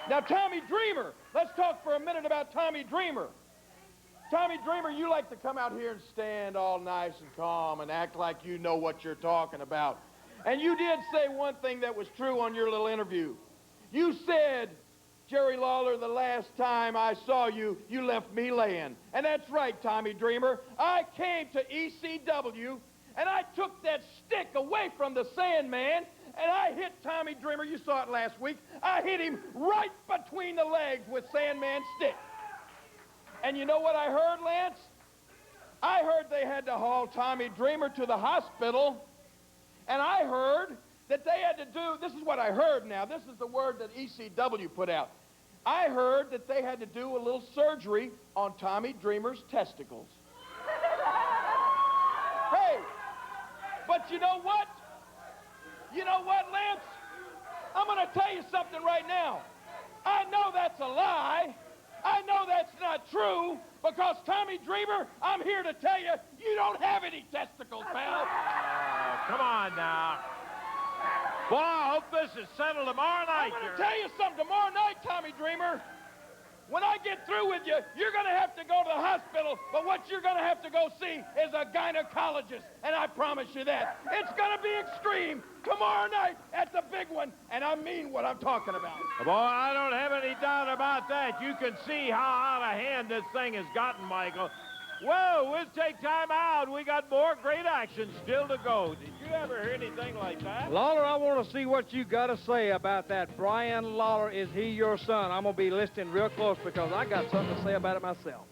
Now, Tommy Dreamer, let's talk for a minute about Tommy Dreamer. Tommy Dreamer, you like to come out here and stand all nice and calm and act like you know what you're talking about. And you did say one thing that was true on your little interview. You said, Jerry Lawler, the last time I saw you, you left me laying. And that's right, Tommy Dreamer. I came to ECW, and I took that stick away from the Sandman, and I hit Tommy Dreamer. You saw it last week. I hit him right between the legs with Sandman's stick. And you know what I heard, Lance? I heard they had to haul Tommy Dreamer to the hospital, and I heard that they had to do, this is what I heard now, this is the word that ECW put out. I heard that they had to do a little surgery on Tommy Dreamer's testicles. Hey, but you know what? You know what, Lance? I'm going to tell you something right now. I know that's a lie. I know that's not true, because Tommy Dreamer, I'm here to tell you, you don't have any testicles, pal. Come on now. Well, I hope this is settled tomorrow night. I'm going to tell you something tomorrow night, Tommy Dreamer. When I get through with you, you're going to have to go to the hospital, but what you're going to have to go see is a gynecologist, and I promise you that. It's going to be extreme tomorrow night at the big one, and I mean what I'm talking about. Boy, I don't have any doubt about that. You can see how out of hand this thing has gotten, Michael. Whoa, we'll take time out. We got more great action still to go. Did you ever hear anything like that? Lawler, I want to see what you got to say about that. Brian Lawler, is he your son? I'm going to be listening real close because I got something to say about it myself.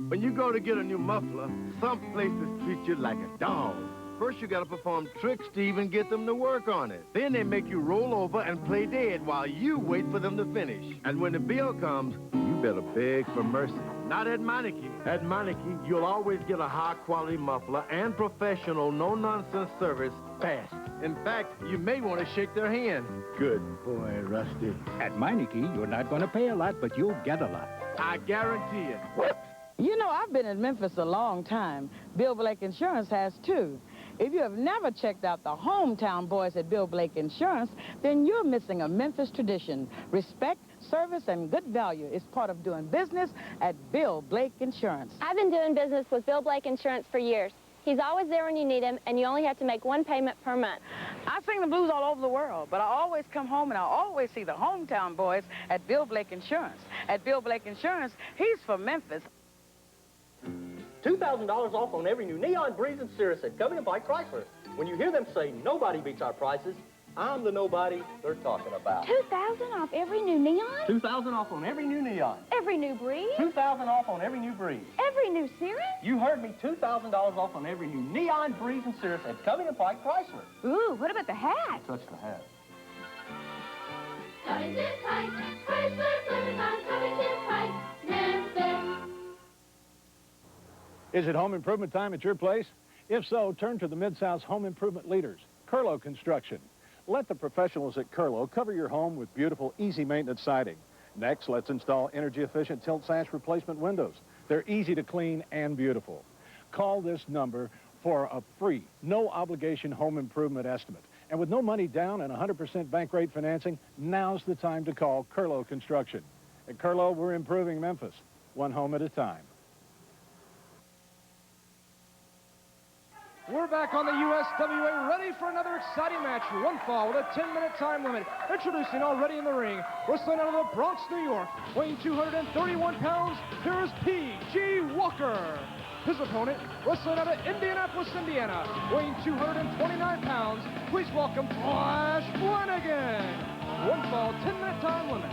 When you go to get a new muffler, some places treat you like a dog. First, you gotta perform tricks to even get them to work on it. Then they make you roll over and play dead while you wait for them to finish. And when the bill comes, you better beg for mercy. Not at Meineke. At Meineke, you'll always get a high-quality muffler and professional, no-nonsense service fast. In fact, you may want to shake their hand. Good boy, Rusty. At Meineke, you're not going to pay a lot, but you'll get a lot. I guarantee it. You know, I've been in Memphis a long time. Bill Blake Insurance has, too. If you have never checked out the hometown boys at Bill Blake Insurance, then you're missing a Memphis tradition. Respect, service, and good value is part of doing business at Bill Blake Insurance. I've been doing business with Bill Blake Insurance for years. He's always there when you need him, and you only have to make one payment per month. I sing the blues all over the world, but I always come home and I always see the hometown boys at Bill Blake Insurance. At Bill Blake Insurance, he's from Memphis. $2,000 off on every new Neon, Breeze, and Cirrus at Covington Pike Chrysler. When you hear them say nobody beats our prices, I'm the nobody they're talking about. $2,000 off every new Neon? $2,000 off on every new Neon. Every new Breeze? $2,000 off on every new Breeze. Every new Cirrus? You heard me, $2,000 off on every new Neon, Breeze, and Cirrus at Covington Pike Chrysler. Ooh, what about the hat? Touch the hat. Covington Pike, Chrysler, Flanagan, Covington Pike, Memphis. Is it home improvement time at your place? If so, turn to the Mid-South's home improvement leaders, Curlo Construction. Let the professionals at Curlo cover your home with beautiful, easy maintenance siding. Next, let's install energy-efficient tilt sash replacement windows. They're easy to clean and beautiful. Call this number for a free, no-obligation home improvement estimate. And with no money down and 100% bank rate financing, now's the time to call Curlo Construction. At Curlo, we're improving Memphis, one home at a time. We're back on the USWA, ready for another exciting match. One fall with a 10-minute time limit. Introducing already in the ring, wrestling out of the Bronx, New York, weighing 231 pounds, here's P.G. Walker. His opponent, wrestling out of Indianapolis, Indiana, weighing 229 pounds, please welcome Flash Flanagan. One fall, 10-minute time limit.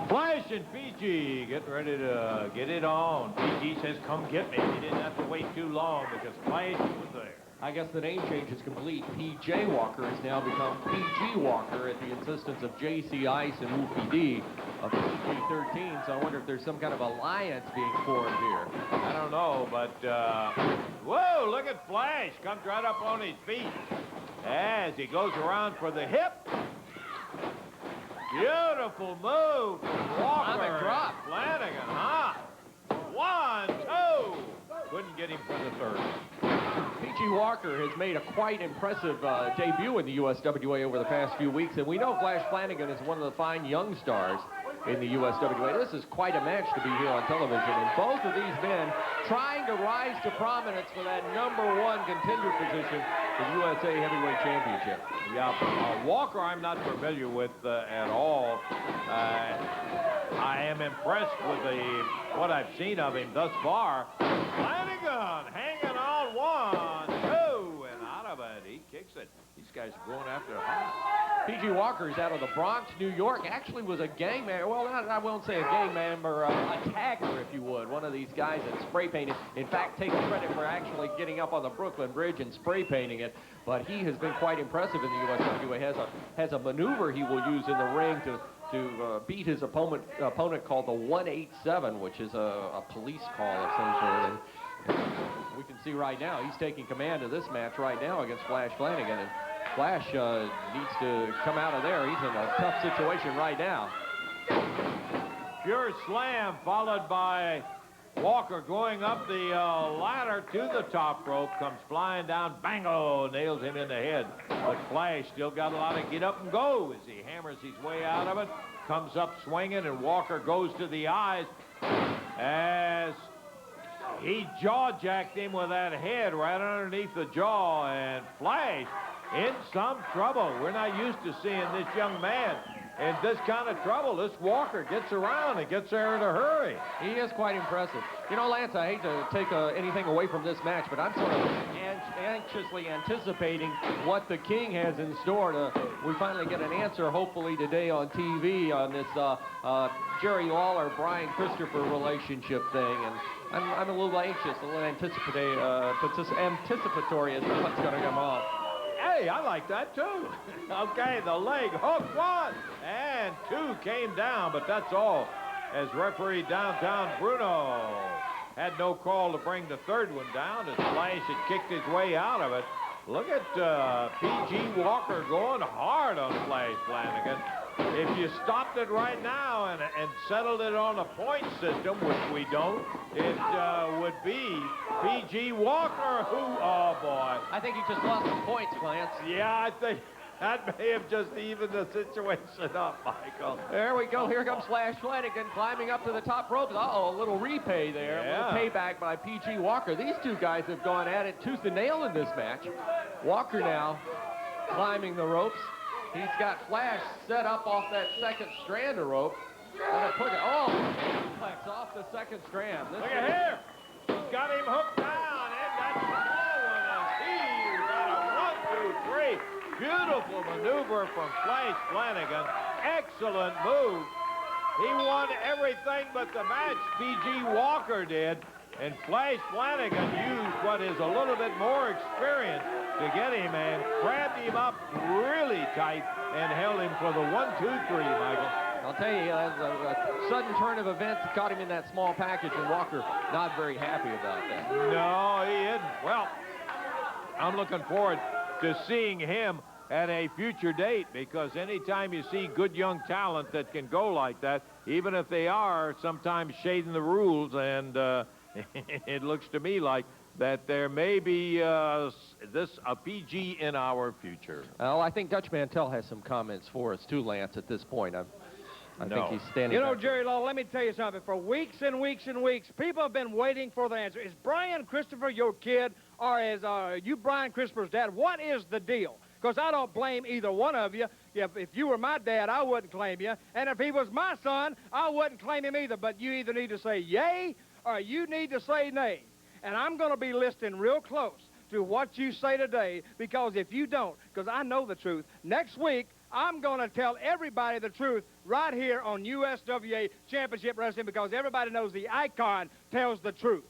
Flash and PG getting ready to get it on. PG says, come get me. He didn't have to wait too long because Flash was there. I guess the name change is complete. P.J. Walker has now become P.G. Walker at the insistence of J.C. Ice and Wolfie D of PG-13. So I wonder if there's some kind of alliance being formed here. I don't know, but, whoa, look at Flash. Comes right up on his feet as he goes around for the hip. Beautiful move from Walker. On the drop. Flanagan, huh? 1, 2. Couldn't get him for the third. P.G. Walker has made a quite impressive debut in the USWA over the past few weeks, and we know Flash Flanagan is one of the fine young stars in the USWA. This is quite a match to be here on television, and both of these men trying to rise to prominence for that #1 contender position for the USA Heavyweight Championship. Yeah, Walker I'm not familiar with at all. I am impressed with what I've seen of him thus far. Flanagan hanging on 1, 2, and out of it. He kicks it. These guys are going after it hard. P.G. Walker is out of the Bronx, New York. Actually was a gang member. Well, I won't say a gang member, a tagger, if you would. One of these guys that spray painted. In fact, takes credit for actually getting up on the Brooklyn Bridge and spray painting it. But he has been quite impressive in the USWA. Has a maneuver he will use in the ring to beat his opponent called the 187, which is a police call of some sort. And we can see right now he's taking command of this match right now against Flash Flanagan. And Flash needs to come out of there. He's in a tough situation right now. Pure slam followed by Walker going up the ladder to the top rope. Comes flying down. Bango! Nails him in the head. But Flash still got a lot of get up and go as he hammers his way out of it. Comes up swinging, and Walker goes to the eyes as he jaw-jacked him with that head right underneath the jaw. And Flash in some trouble. We're not used to seeing this young man in this kind of trouble. This Walker gets around and gets there in a hurry. He is quite impressive. You know, Lance, I hate to take anything away from this match, but I'm sort of anxiously anticipating what the King has in store. We finally get an answer, hopefully, today on TV on this Jerry Lawler, Brian Christopher relationship thing. And I'm a little anxious, a little anticipatory as to what's going to come off. Hey, I like that too. Okay, the leg hook 1 and 2 came down, but that's all. As referee downtown Bruno had no call to bring the third one down as Flash had kicked his way out of it. Look at P.G. Walker going hard on Flash Flanagan. If you stopped it right now and settled it on a point system, which we don't, it would be P.G. Walker who, oh boy. I think he just lost some points, Lance. Yeah, I think that may have just evened the situation up, Michael. There we go. Here comes Flash Flanagan climbing up to the top rope. Uh-oh, a little repay there. Yeah. A little payback by P.G. Walker. These two guys have gone at it tooth and nail in this match. Walker now climbing the ropes. He's got Flash set up off that second strand of rope. Suplex off the second strand. Look at here. He's got him hooked down, and that's the one as he's got a 1, 2, 3. Beautiful maneuver from Flash Flanagan. Excellent move. He won everything but the match. P.G. Walker did. And Flash Flanagan used what is a little bit more experience to get him and grabbed him up really tight and held him for the 1, 2, 3, Michael. I'll tell you, a sudden turn of events caught him in that small package, and Walker not very happy about that. No, he isn't. Well, I'm looking forward to seeing him at a future date, because anytime you see good young talent that can go like that, even if they are sometimes shading the rules, and it looks to me like that there may be a PG in our future. Well, I think Dutch Mantell has some comments for us too, Lance, at this point. I think he's standing You know, back. Jerry Lawler, let me tell you something. For weeks and weeks and weeks, people have been waiting for the answer. Is Brian Christopher your kid, or is you Brian Christopher's dad? What is the deal? Because I don't blame either one of you. If you were my dad, I wouldn't claim you. And if he was my son, I wouldn't claim him either. But you either need to say yay or you need to say nay. And I'm going to be listening real close to what you say today, because if you don't, because I know the truth, next week I'm going to tell everybody the truth right here on USWA Championship Wrestling, because everybody knows the icon tells the truth.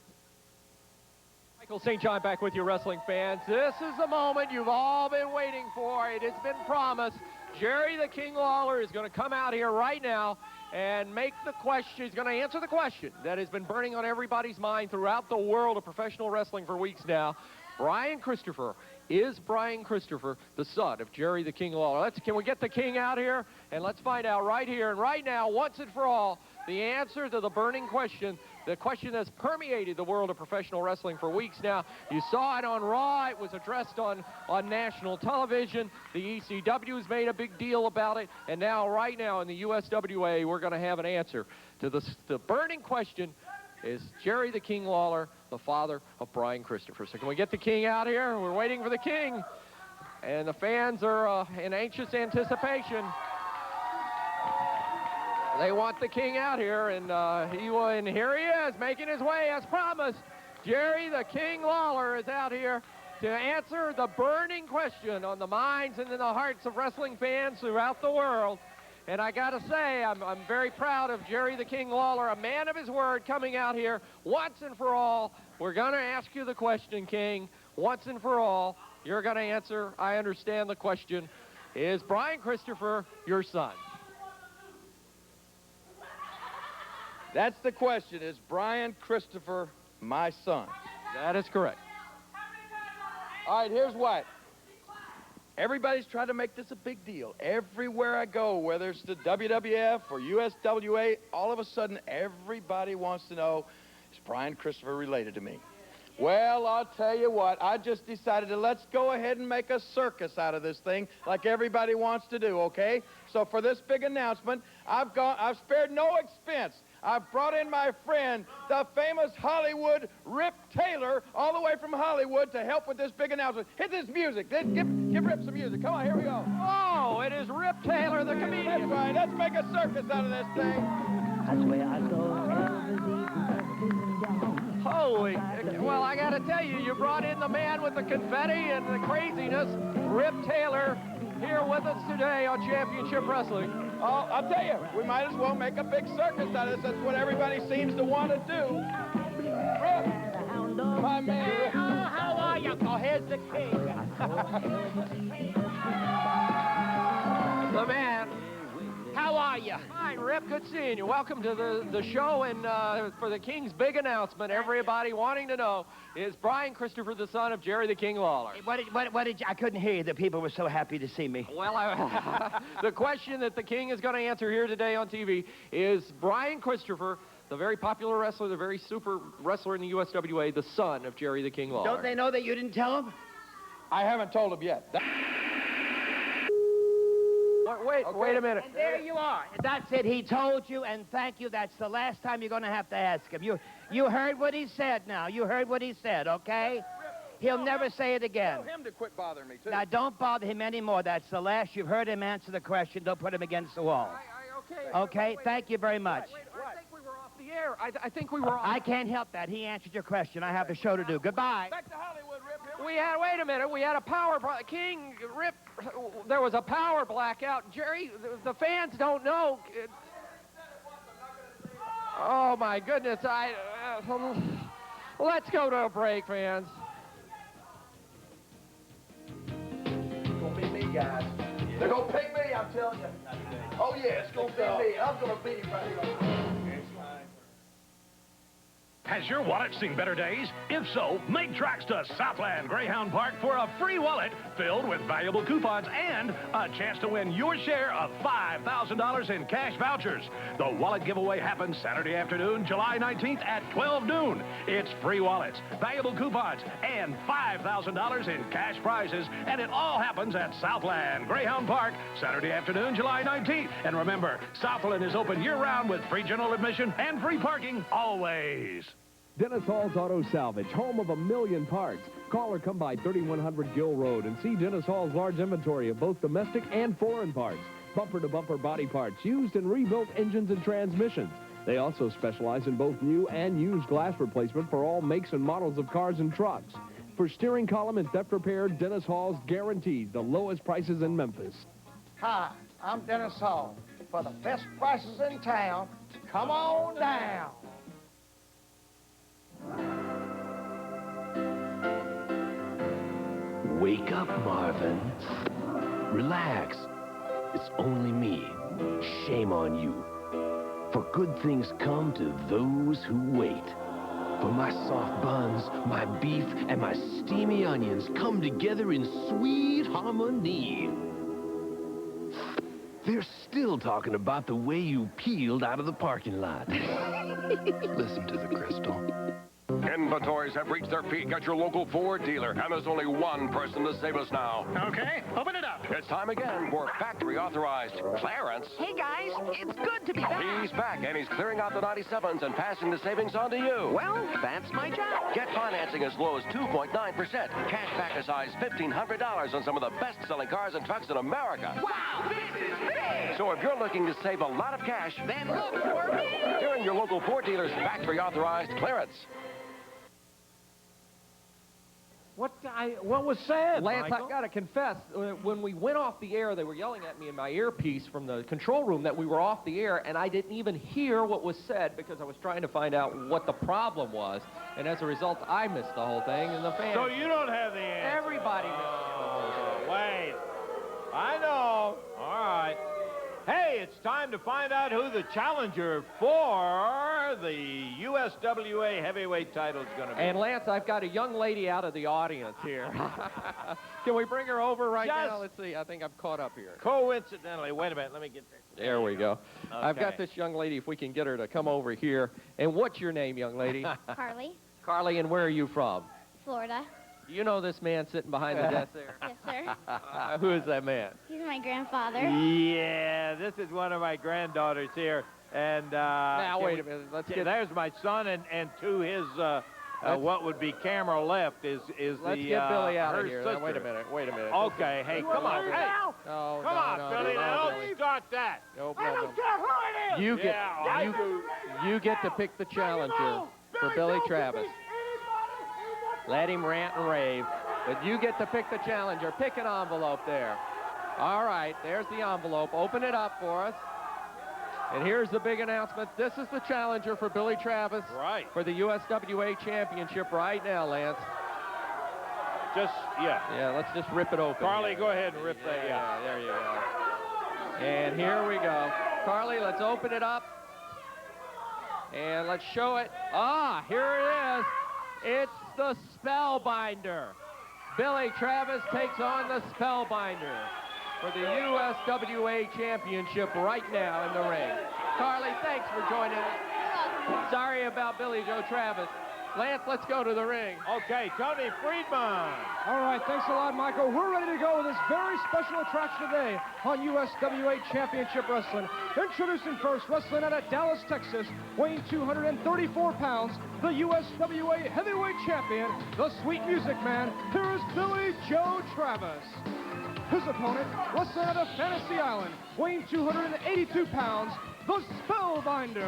Michael St. John back with you, wrestling fans. This is the moment you've all been waiting for. It has been promised. Jerry the King Lawler is going to come out here right now and make the question. He's going to answer the question that has been burning on everybody's mind throughout the world of professional wrestling for weeks now. Brian Christopher, is Brian Christopher the son of Jerry the King Lawler? Can we get the King out here? And let's find out right here and right now, once and for all, the answer to the burning question the question that's permeated the world of professional wrestling for weeks now. You saw it on Raw. It was addressed on national television. The ECW's made a big deal about it. And now, right now, in the USWA, we're going to have an answer to the burning question: is Jerry the King Lawler the father of Brian Christopher? So can we get the King out here? We're waiting for the King. And the fans are in anxious anticipation. They want the King out here, and here he is, making his way as promised. Jerry the King Lawler is out here to answer the burning question on the minds and in the hearts of wrestling fans throughout the world. And I got to say, I'm very proud of Jerry the King Lawler, a man of his word, coming out here once and for all. We're going to ask you the question, King, once and for all. You're going to answer. I understand the question. Is Brian Christopher your son? That's the question. Is Brian Christopher my son? That is correct. All right, here's what. Everybody's trying to make this a big deal. Everywhere I go, whether it's the WWF or USWA, all of a sudden everybody wants to know, is Brian Christopher related to me? Well, I'll tell you what, I just decided to let's go ahead and make a circus out of this thing like everybody wants to do, okay? So for this big announcement, I've spared no expense. I've brought in my friend, the famous Hollywood Rip Taylor, all the way from Hollywood to help with this big announcement. Hit this music. Give Rip some music. Come on, here we go. Oh, it is Rip Taylor, the comedian. That's right. Let's make a circus out of this thing. I swear I saw Holy, well, I got to tell you, you brought in the man with the confetti and the craziness, Rip Taylor, here with us today on Championship Wrestling. Oh, I'll tell you, we might as well make a big circus out of this. That's what everybody seems to want to do. Rip, my man. Hey, how are you? Oh, here's the King. The man. How are you? Fine, Rip. Good seeing you. Welcome to the show, and for the King's big announcement, everybody wanting to know, is Brian Christopher the son of Jerry the King Lawler? What did you, I couldn't hear you. The people were so happy to see me. Well, the question that the King is going to answer here today on TV is Brian Christopher, the very popular wrestler, the very super wrestler in the USWA, the son of Jerry the King Lawler. Don't they know that you didn't tell them? I haven't told them yet. Wait a minute. And there you are. That's it. He told you, and thank you. That's the last time you're going to have to ask him. You heard what he said now. You heard what he said, okay? He'll never say it again. Tell him to quit bothering me, too. Now, don't bother him anymore. That's the last. You've heard him answer the question. Don't put him against the wall. Okay? Thank you very much. I think we were off the air. I think we were off. I can't help that. He answered your question. I have a show to do. Goodbye. Back to Hollywood, Rip. Wait a minute. We had a power King Rip. There was a power blackout. Jerry, the fans don't know. Oh my goodness! Let's go to a break, fans. It's gonna be me, guys. They're gonna pick me, I'm telling you. Oh yeah, it's gonna be me. I'm gonna beat him right here. Has your wallet seen better days? If so, make tracks to Southland Greyhound Park for a free wallet filled with valuable coupons and a chance to win your share of $5,000 in cash vouchers. The wallet giveaway happens Saturday afternoon, July 19th at 12 noon. It's free wallets, valuable coupons, and $5,000 in cash prizes, and it all happens at Southland Greyhound Park Saturday afternoon, July 19th. And remember, Southland is open year-round with free general admission and free parking always. Dennis Hall's Auto Salvage, home of a million parts. Call or come by 3100 Gill Road and see Dennis Hall's large inventory of both domestic and foreign parts. Bumper-to-bumper body parts, used and rebuilt engines and transmissions. They also specialize in both new and used glass replacement for all makes and models of cars and trucks. For steering column and theft repair, Dennis Hall's guaranteed the lowest prices in Memphis. Hi, I'm Dennis Hall. For the best prices in town, come on down. Wake up, Marvin. Relax. It's only me. Shame on you. For good things come to those who wait. For my soft buns, my beef, and my steamy onions come together in sweet harmony. They're still talking about the way you peeled out of the parking lot. Listen to the crystal. Inventories have reached their peak at your local Ford dealer, and there's only one person to save us now. Okay, open it up. It's time again for factory authorized Clarence. Hey, guys, it's good to be back. He's back, and he's clearing out the 97s and passing the savings on to you. Well, that's my job. Get financing as low as 2.9%. Cash back as high as $1,500 on some of the best-selling cars and trucks in America. Wow, this is big. So if you're looking to save a lot of cash, Then look for me. during your local Ford dealer's factory authorized clearance. What was said, Lance, Michael? I got to confess, when we went off the air, they were yelling at me in my earpiece from the control room that we were off the air, and I didn't even hear what was said because I was trying to find out what the problem was. And as a result, I missed the whole thing, and the fans... So you don't have the answer. Everybody missed the whole thing. Wait. I know. All right. Hey, it's time to find out who the challenger for the USWA heavyweight title is going to be. And, Lance, I've got a young lady out of the audience here. Can we bring her over right now? Let's see. I think I'm caught up here. Coincidentally, wait a minute. Let me get there. There we go. Okay. I've got this young lady, if we can get her to come over here. And what's your name, young lady? Carly, Carly, and where are you from? Florida. You know this man sitting behind the desk there? Yes, sir. Who is that man? He's my grandfather. Yeah, this is one of my granddaughters here. And now, wait a minute. Let's get... There's my son, and to his, what would be camera left is Let's the, get Billy out her of here. sister. Now, wait a minute. Okay, hey, come on. Hey, No, come on, Billy. Now, don't start that. No I problem. don't care who it is. You get, Yeah, I do. you get to pick the challenger for Billy Travis. Let him rant and rave, but you get to pick the challenger. Pick an envelope there. All right, there's the envelope. Open it up for us. And here's the big announcement. This is the challenger for Billy Travis for the USWA Championship right now, Lance. Yeah, let's just rip it open. Carly, go ahead and rip that. Yeah, there you go. And here we go. Carly, let's open it up. And let's show it. Ah, here it is. It's the Spellbinder. Billy Travis takes on the Spellbinder for the USWA Championship right now in the ring. Carly, thanks for joining us. Sorry about Billy Joe Travis. Lance, let's go to the ring. Okay, Tony Friedman. All right, thanks a lot, Michael. We're ready to go with this very special attraction today on USWA Championship Wrestling. Introducing first, wrestling out of Dallas, Texas, weighing 234 pounds, the USWA Heavyweight Champion, the Sweet Music Man. Here is Billy Joe Travis. His opponent, wrestling out of Fantasy Island, weighing 282 pounds, the Spellbinder.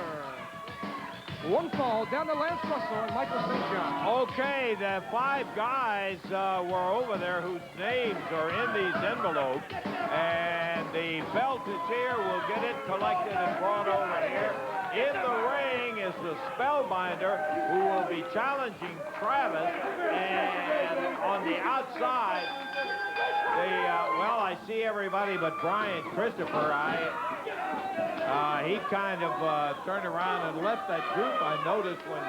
One fall down to Lance Russell and Michael St. John. Okay, the 5 guys were over there whose names are in these envelopes. And the belt is here. We'll get it collected and brought over here. In the ring is the Spellbinder, who will be challenging Travis. And on the outside, well, I see everybody but Brian Christopher. He kind of turned around and left that group. I noticed when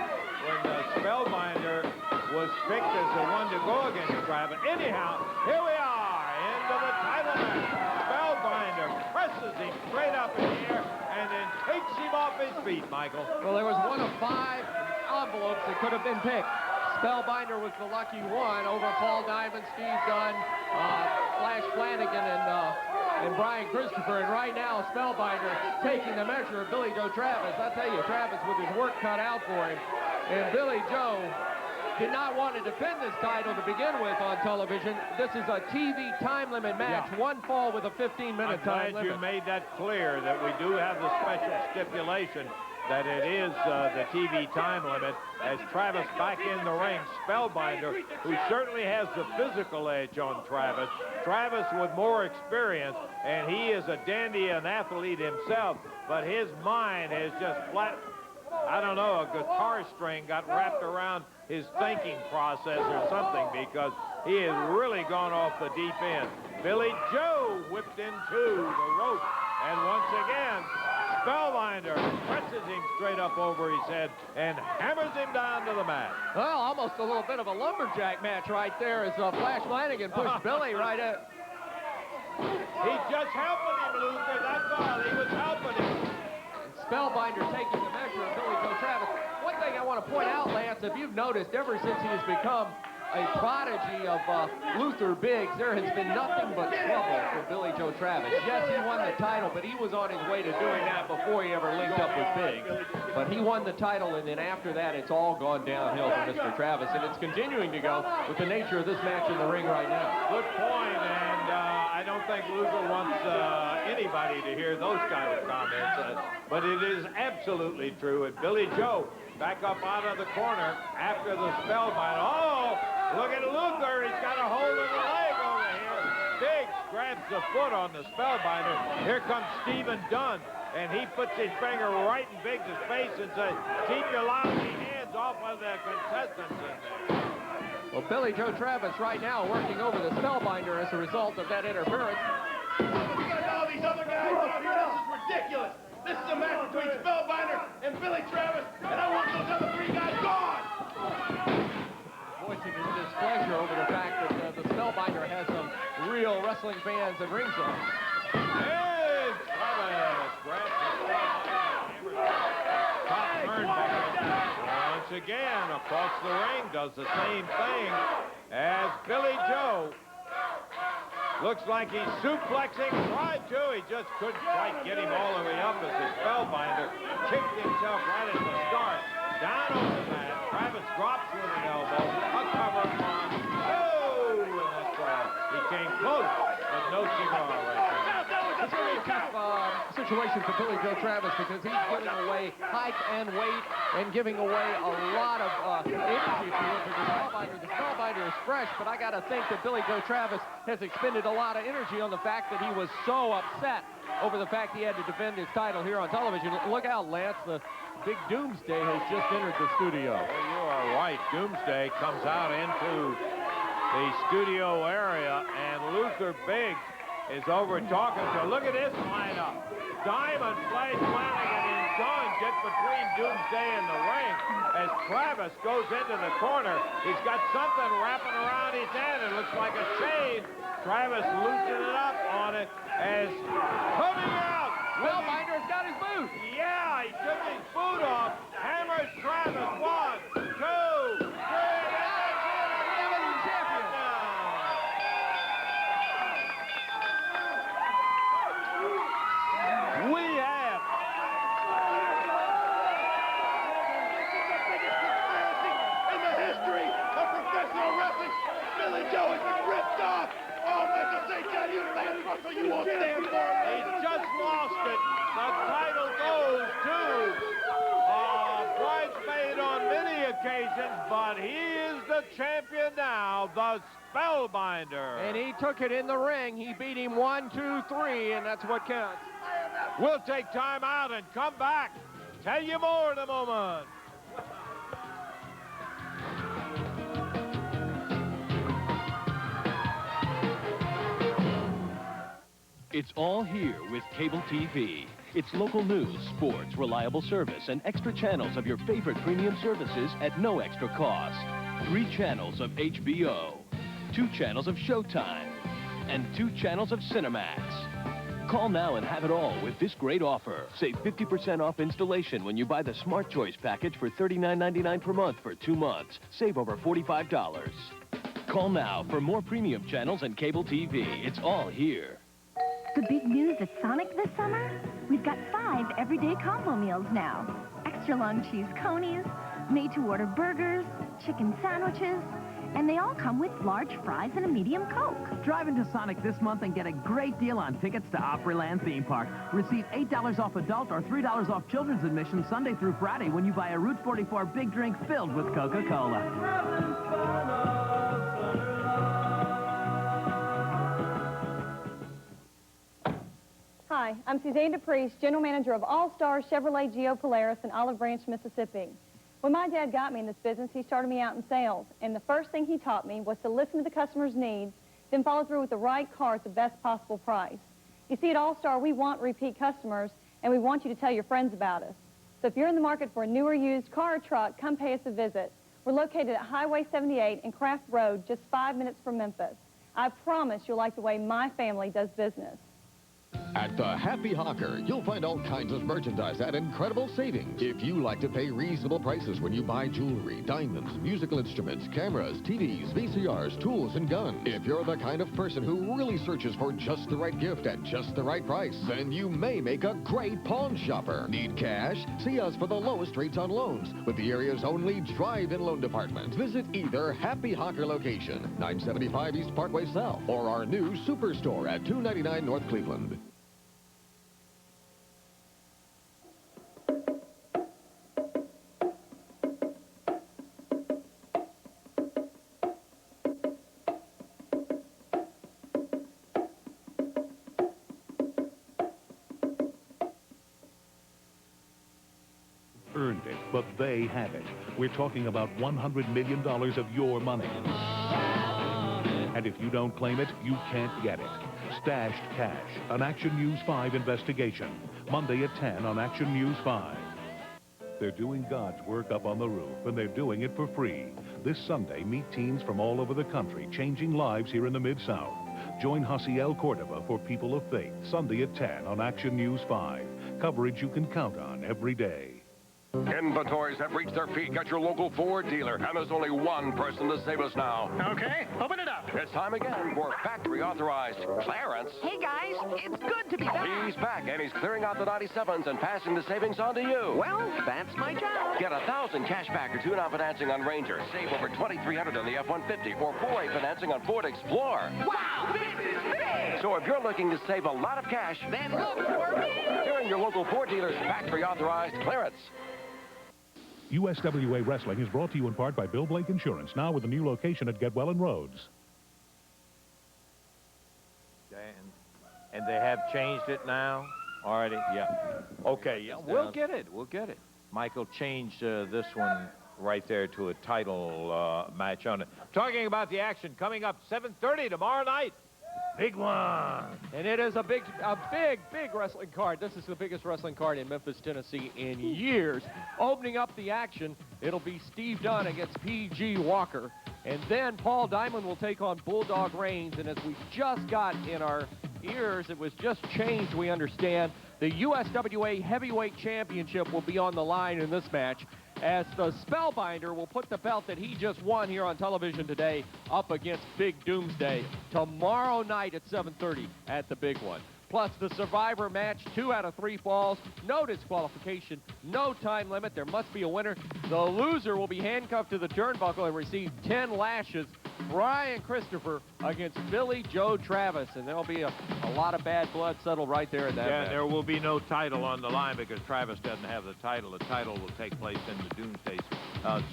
the Spellbinder was picked as the one to go against Travis. Anyhow, here we are, into the title match. Spellbinder presses him straight up in the air and then takes him off his feet, Michael. Well, there was one of 5 envelopes that could have been picked. Spellbinder was the lucky one over Paul Diamond, Steve Dunn, Flash Flanagan, and Brian Christopher. And right now, Spellbinder taking the measure of Billy Joe Travis. I tell you, Travis with his work cut out for him. And Billy Joe did not want to defend this title to begin with on television. This is a TV time limit match. Yeah. One fall with a 15-minute time limit. I'm glad you made that clear, that we do have the special stipulation that it is the TV time limit. As Travis back in the ring, Spellbinder, who certainly has the physical edge on Travis. Travis with more experience, and he is a dandy, an athlete himself, but his mind is just flat. I don't know, a guitar string got wrapped around his thinking process or something, because he has really gone off the deep end. Billy Joe whipped into the rope, and once again, Spellbinder presses him straight up over his head and hammers him down to the mat. Well, almost a little bit of a lumberjack match right there as Flash Flanagan pushed Billy right at. He's just helping him, Luther. That's all. He was helping him. Spellbinder taking the measure of Billy Joe Travis. One thing I want to point out, Lance, if you've noticed, ever since he has become a prodigy of Luther Biggs, there has been nothing but trouble for Billy Joe Travis. Yes, he won the title, but he was on his way to doing that before he ever linked up with Biggs. But he won the title, and then after that, it's all gone downhill for Mr. Travis, and it's continuing to go with the nature of this match in the ring right now. Good point, and I don't think Luther wants anybody to hear those kind of comments, but it is absolutely true. And Billy Joe back up out of the corner after the Spellbinder. Oh, look at Luther. He's got a hold of the leg over here. Biggs grabs the foot on the Spellbinder. Here comes Stephen Dunn, and he puts his finger right in Biggs' face and says, keep your lousy hands off of the contestants in there. Well, Billy Joe Travis right now working over the Spellbinder as a result of that interference. You got all these other guys out here. This is ridiculous. This is a match between Spellbinder and Billy Travis, and I want those other three guys gone. Voicing his displeasure over the fact that the Spellbinder has some real wrestling fans at ringside. Hey, Travis grabs the top turn back. Once again, across the ring, does the same thing as Billy Joe. Looks like he's suplexing, tried to. He just couldn't quite get him all the way up as the Spellbinder kicked himself right at the start. Down on the mat. Travis drops with an elbow. A cover on. Oh, and that's all. He came close, but no cigar right there. It's a very tough situation for Billy Joe Travis because he's giving away height and weight and giving away a lot of energy to the Spellbinder. The Spellbinder is fresh, but I got to think that Billy Joe Travis has expended a lot of energy on the fact that he was so upset over the fact he had to defend his title here on television. Look out, Lance. The big Doomsday has just entered the studio. Well, you are right. Doomsday comes out into the studio area, and Luther Biggs is over talking to. Look at this lineup. Diamond, Flash, Flanagan, and Dunn get between Doomsday and the ring as Travis goes into the corner. He's got something wrapping around his hand. It looks like a chain. Travis loosened it up on it as coming out. Spellbinder's got his boot. Yeah, he took his boot off. Hammers Travis. 1, 2, 3. Billy Joe has been ripped off. Oh, Michael St. John, you Lance Russell, you won't stand for it. He's just lost it. The title goes to bridesmaid on many occasions, but he is the champion now, the Spellbinder. And he took it in the ring. He beat him 1, 2, 3, and that's what counts. We'll take time out and come back. Tell you more in a moment. It's all here with cable TV. It's local news, sports, reliable service, and extra channels of your favorite premium services at no extra cost. 3 channels of HBO, 2 channels of Showtime, and 2 channels of Cinemax. Call now and have it all with this great offer. Save 50% off installation when you buy the Smart Choice package for $39.99 per month for 2 months. Save over $45. Call now for more premium channels and cable TV. It's all here. The big news at Sonic this summer? We've got 5 everyday combo meals now. Extra long cheese conies, made-to-order burgers, chicken sandwiches, and they all come with large fries and a medium Coke. Drive into Sonic this month and get a great deal on tickets to Opryland Theme Park. Receive $8 off adult or $3 off children's admission Sunday through Friday when you buy a Route 44 big drink filled with Coca-Cola. Hi, I'm Suzanne DePriest, General Manager of All Stars Chevrolet Geo Polaris in Olive Branch, Mississippi. When my dad got me in this business, he started me out in sales, and the first thing he taught me was to listen to the customer's needs, then follow through with the right car at the best possible price. You see, at All Star, we want repeat customers, and we want you to tell your friends about us. So if you're in the market for a new or used car or truck, come pay us a visit. We're located at Highway 78 and Craft Road, just 5 minutes from Memphis. I promise you'll like the way my family does business. At the Happy Hawker, you'll find all kinds of merchandise at incredible savings. If you like to pay reasonable prices when you buy jewelry, diamonds, musical instruments, cameras, TVs, VCRs, tools, and guns. If you're the kind of person who really searches for just the right gift at just the right price, then you may make a great pawn shopper. Need cash? See us for the lowest rates on loans with the area's only drive-in loan department. Visit either Happy Hawker location, 975 East Parkway South, or our new Superstore at 299 North Cleveland. Earned it, but they have it. We're talking about $100 million of your money. And if you don't claim it, you can't get it. Stashed Cash, an Action News 5 investigation. Monday at 10 on Action News 5. They're doing God's work up on the roof, and they're doing it for free. This Sunday, meet teens from all over the country, changing lives here in the Mid-South. Join Hasiel Cordova for People of Faith, Sunday at 10 on Action News 5. Coverage you can count on every day. Inventories have reached their peak at your local Ford dealer, and there's only one person to save us now. Okay, open it up. It's time again for factory-authorized clearance. Hey, guys, it's good to be back. He's back, and he's clearing out the 97s and passing the savings on to you. Well, that's my job. Get $1,000 cash back or tune-out financing on Ranger. Save over $2,300 on the F-150 or 4A financing on Ford Explorer. Wow, this is big! So if you're looking to save a lot of cash, then look for me. During your local Ford dealer's factory-authorized clearance. USWA Wrestling is brought to you in part by Bill Blake Insurance, now with a new location at Getwell and Rhodes. And they have changed it now already? Yeah. Okay, yeah, we'll get it. We'll get it. Michael changed this one right there to a title match on it. Talking about the action coming up 7:30 tomorrow night. Big one. And it is a big wrestling card. This is the biggest wrestling card in Memphis, Tennessee in years. Opening up the action, it'll be Steve Dunn against P.G. Walker. And then Paul Diamond will take on Bulldog Reigns. And as we just got in our ears, it was just changed, we understand. The USWA Heavyweight Championship will be on the line in this match, as the Spellbinder will put the belt that he just won here on television today up against Big Doomsday tomorrow night at 7:30 at the big one. Plus the Survivor match, 2 out of 3 falls, no disqualification, no time limit. There must be a winner. The loser will be handcuffed to the turnbuckle and receive 10 lashes. Brian Christopher against Billy Joe Travis, and there'll be a lot of bad blood settled right there in that match. There will be no title on the line because Travis doesn't have the title. The title will take place in the Doomsday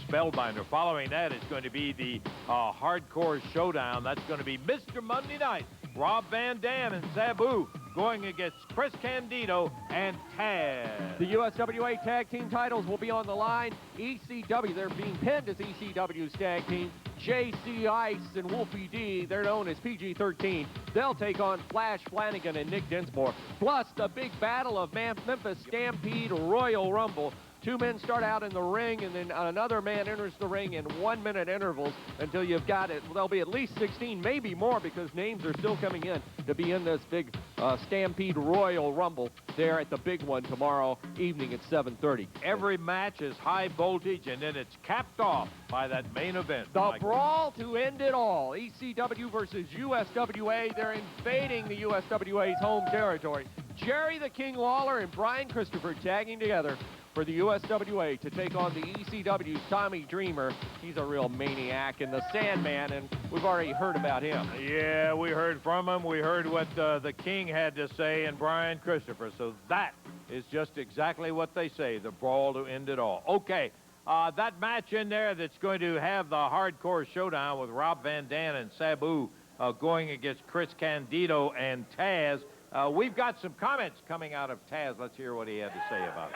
Spellbinder. Following that is going to be the Hardcore Showdown. That's going to be Mr. Monday Night. Rob Van Dam and Sabu going against Chris Candido and Taz. The USWA Tag Team titles will be on the line. ECW, they're being pinned as ECW's Tag Team. JC Ice and Wolfie D, they're known as PG-13. They'll take on Flash Flanagan and Nick Dinsmore. Plus, the big battle of Memphis Stampede Royal Rumble. 2 men start out in the ring, and then another man enters the ring in 1-minute intervals until you've got it. There'll be at least 16, maybe more, because names are still coming in to be in this big Stampede Royal Rumble there at the big one tomorrow evening at 7:30. Every match is high voltage, and then it's capped off by that main event. The brawl to end it all. ECW versus USWA. They're invading the USWA's home territory. Jerry the King Lawler and Brian Christopher tagging together for the USWA to take on the ECW's Tommy Dreamer. He's a real maniac, and the Sandman, and we've already heard about him. Yeah, we heard from him. We heard what the King had to say and Brian Christopher. So that is just exactly what they say, the brawl to end it all. Okay, that match in there that's going to have the Hardcore Showdown with Rob Van Dam and Sabu going against Chris Candido and Taz. We've got some comments coming out of Taz. Let's hear what he had to say about it.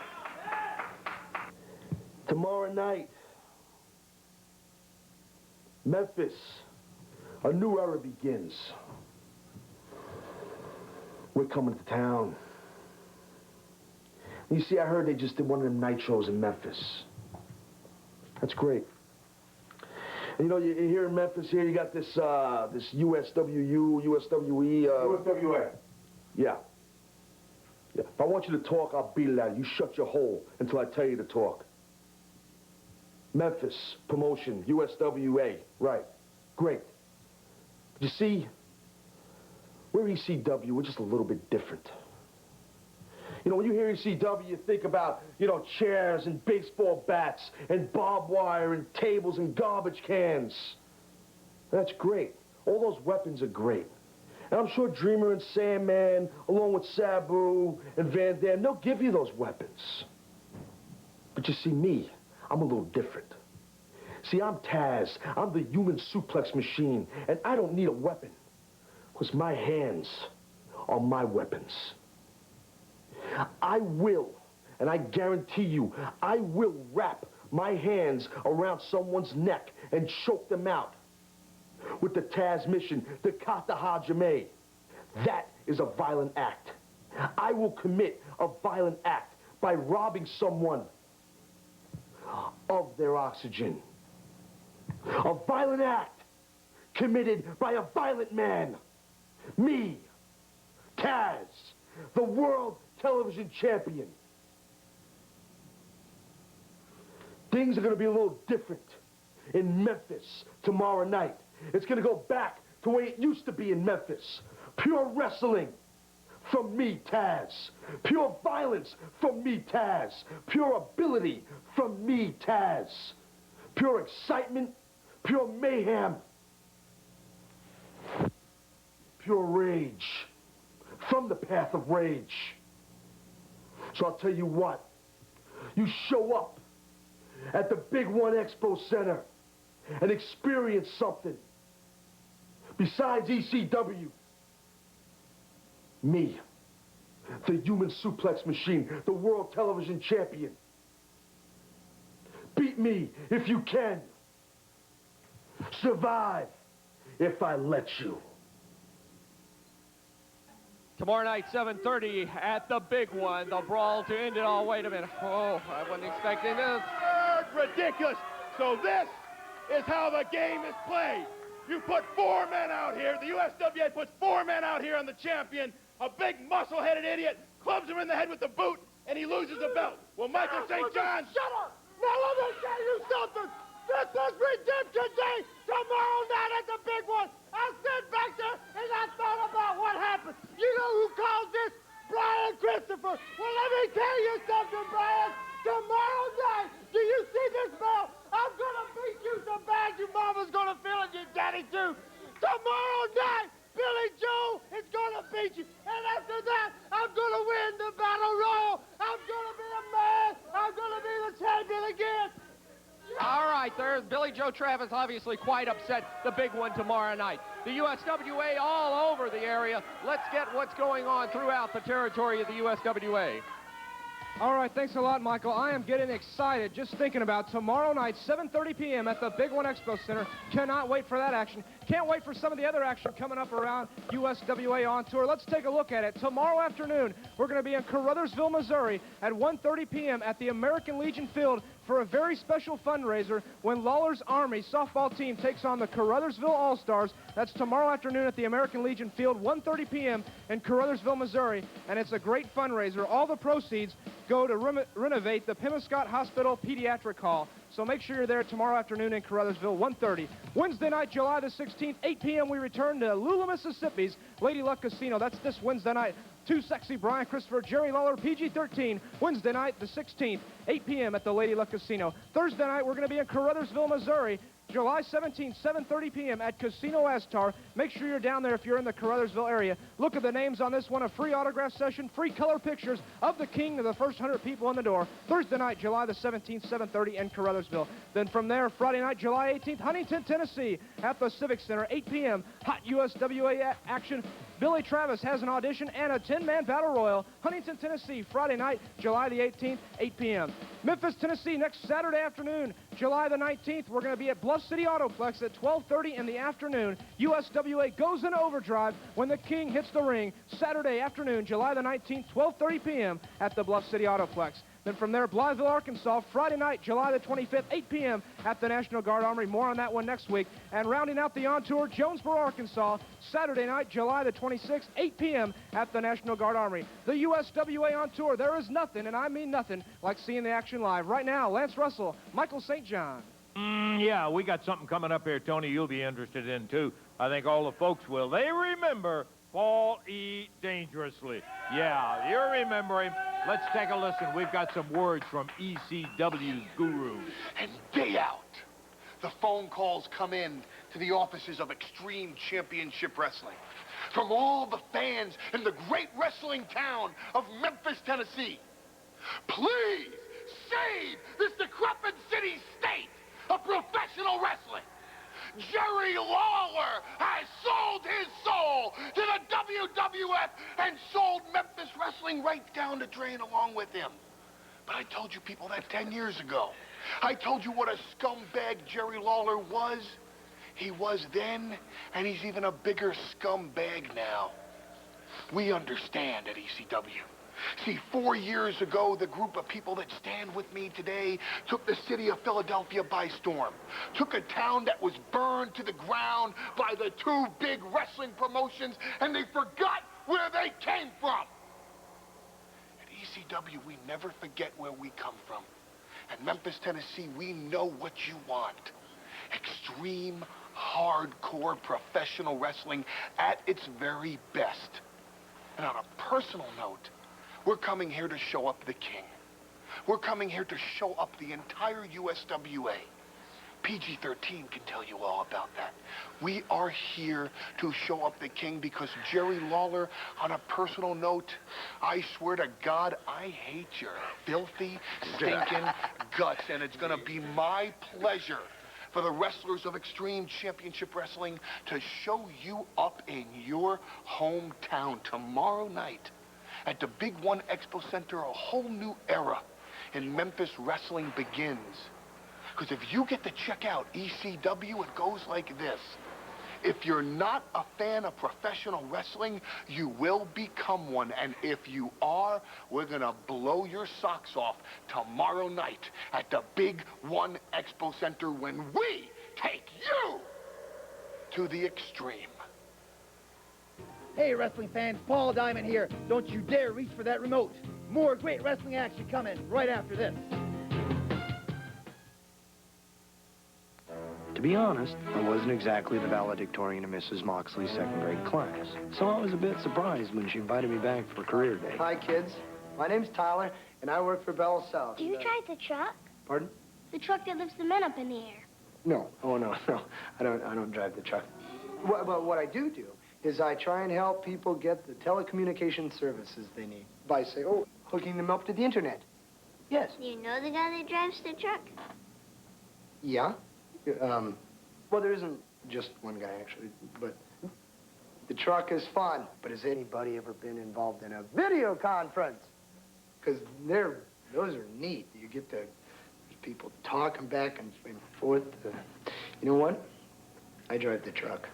Tomorrow night, Memphis, a new era begins. We're coming to town. You see, I heard they just did one of them night shows in Memphis. That's great. You know, here in Memphis, here you got this this USWA. USWA. Yeah. If I want you to talk, I'll beat it out of you. You shut your hole until I tell you to talk. Memphis, promotion, USWA. Right. Great. But you see, we're ECW, we're just a little bit different. You know, when you hear ECW, you think about, you know, chairs and baseball bats and barbed wire and tables and garbage cans. That's great. All those weapons are great. And I'm sure Dreamer and Sandman, along with Sabu and Van Dam, they'll give you those weapons. But you see me, I'm a little different. See, I'm Taz. I'm the human suplex machine, and I don't need a weapon, because my hands are my weapons. I will, and I guarantee you, I will wrap my hands around someone's neck and choke them out with the Taz mission, the Kata Hajime. That is a violent act. I will commit a violent act by robbing someone of their oxygen. A violent act committed by a violent man. Me, Taz, the world television champion. Things are going to be a little different in Memphis tomorrow night. It's going to go back to the way it used to be in Memphis. Pure wrestling from me, Taz. Pure violence from me, Taz. Pure ability from me, Taz. Pure excitement, pure mayhem. Pure rage from the path of rage. So I'll tell you what. You show up at the Big One Expo Center and experience something besides ECW. Me, the human suplex machine, the world television champion. Beat me if you can. Survive if I let you. Tomorrow night, 7:30 at the Big One. The brawl to end it all. Wait a minute. Oh, I wasn't expecting this. Ridiculous. So this is how the game is played. You put 4 men out here. The USWA puts 4 men out here on the champion. A big muscle-headed idiot clubs him in the head with the boot, and he loses the belt. Well, Michael St. John... Shut up! Now let me tell you something. This is Redemption Day tomorrow night at the Big One. I sat back there and I thought about what happened. You know who caused this? Brian Christopher. Well, let me tell you something, Brian. Tomorrow night, do you see this belt? I'm going to beat you so bad your mama's going to feel it, your daddy too. Tomorrow night, Billy Joe is going to beat you. And after that, I'm going to win the Battle Royal. I'm going to be a man. I'm going to be the champion again. All right, there's Billy Joe Travis, obviously quite upset. The Big One tomorrow night. The USWA all over the area. Let's get what's going on throughout the territory of the USWA. All right, thanks a lot, Michael. I am getting excited just thinking about tomorrow night, 7:30 p.m. at the Big One Expo Center. Cannot wait for that action. Can't wait for some of the other action coming up around USWA on tour. Let's take a look at it. Tomorrow afternoon, we're going to be in Caruthersville, Missouri at 1:30 p.m. at the American Legion Field for a very special fundraiser when Lawler's Army softball team takes on the Caruthersville All-Stars. That's tomorrow afternoon at the American Legion Field, 1:30 p.m. in Caruthersville, Missouri. And it's a great fundraiser. All the proceeds go to renovate the Pemiscott Hospital Pediatric Hall. So make sure you're there tomorrow afternoon in Caruthersville, 1:30. Wednesday night, July the 16th, 8 p.m., we return to Lula, Mississippi's Lady Luck Casino. That's this Wednesday night. Too Sexy, Brian Christopher, Jerry Lawler, PG-13. Wednesday night, the 16th, 8 p.m. at the Lady Luck Casino. Thursday night, we're going to be in Caruthersville, Missouri. July 17th, 7:30 p.m. at Casino Astar. Make sure you're down there if you're in the Caruthersville area. Look at the names on this one. A free autograph session, free color pictures of the king of the first 100 people on the door. Thursday night, July the 17th, 7:30 in Caruthersville. Then from there, Friday night, July 18th, Huntington, Tennessee at the Civic Center, 8 p.m. Hot USWA action. Billy Travis has an audition and a 10-man battle royal. Huntington, Tennessee, Friday night, July the 18th, 8 p.m. Memphis, Tennessee, next Saturday afternoon, July the 19th, we're going to be at Bluff City Autoplex at 12:30 in the afternoon. USWA goes into overdrive when the king hits the ring. Saturday afternoon, July the 19th, 12:30 p.m. at the Bluff City Autoplex. Then from there, Blytheville, Arkansas, Friday night, July the 25th, 8 p.m. at the National Guard Armory. More on that one next week. And rounding out the on-tour, Jonesboro, Arkansas, Saturday night, July the 26th, 8 p.m. at the National Guard Armory. The USWA on tour, there is nothing, and I mean nothing, like seeing the action live. Right now, Lance Russell, Michael St. John. Yeah, we got something coming up here, Tony, you'll be interested in, too. I think all the folks will. They remember Paul E. Dangerously. Yeah, you remember him. Let's take a listen. We've got some words from ECW's guru. And day out, the phone calls come in to the offices of Extreme Championship Wrestling from all the fans in the great wrestling town of Memphis, Tennessee. Please save this decrepit city-state of professional wrestling. Jerry Lawler has sold his soul to the WWF and sold Memphis wrestling right down the drain along with him. But I told you people that 10 years ago. I told you what a scumbag Jerry Lawler was. He was then, and he's even a bigger scumbag now. We understand at ECW. See, 4 years ago, the group of people that stand with me today took the city of Philadelphia by storm. Took a town that was burned to the ground by the two big wrestling promotions, and they forgot where they came from. At ECW, we never forget where we come from. At Memphis, Tennessee, we know what you want. Extreme, hardcore professional wrestling at its very best. And on a personal note, we're coming here to show up the king. We're coming here to show up the entire USWA. PG-13 can tell you all about that. We are here to show up the king because Jerry Lawler, on a personal note, I swear to God, I hate your filthy, stinking guts, and it's going to be my pleasure for the wrestlers of Extreme Championship Wrestling to show you up in your hometown tomorrow night. At the Big One Expo Center, a whole new era in Memphis wrestling begins. Because if you get to check out ECW, it goes like this. If you're not a fan of professional wrestling, you will become one. And if you are, we're going to blow your socks off tomorrow night at the Big One Expo Center when we take you to the extreme. Hey, wrestling fans, Paul Diamond here. Don't you dare reach for that remote. More great wrestling action coming right after this. To be honest, I wasn't exactly the valedictorian of Mrs. Moxley's second grade class, so I was a bit surprised when she invited me back for career day. Hi, kids. My name's Tyler, and I work for Bell South. Do you drive the truck? Pardon? The truck that lifts the men up in the air. No. Oh, no. I don't drive the truck. But what I do is I try and help people get the telecommunication services they need by, say, hooking them up to the internet. Yes. You know the guy that drives the truck? Yeah. Well, there isn't just one guy, actually, but the truck is fun. But has anybody ever been involved in a video conference? Because those are neat. You get the people talking back and forth. You know what? I drive the truck.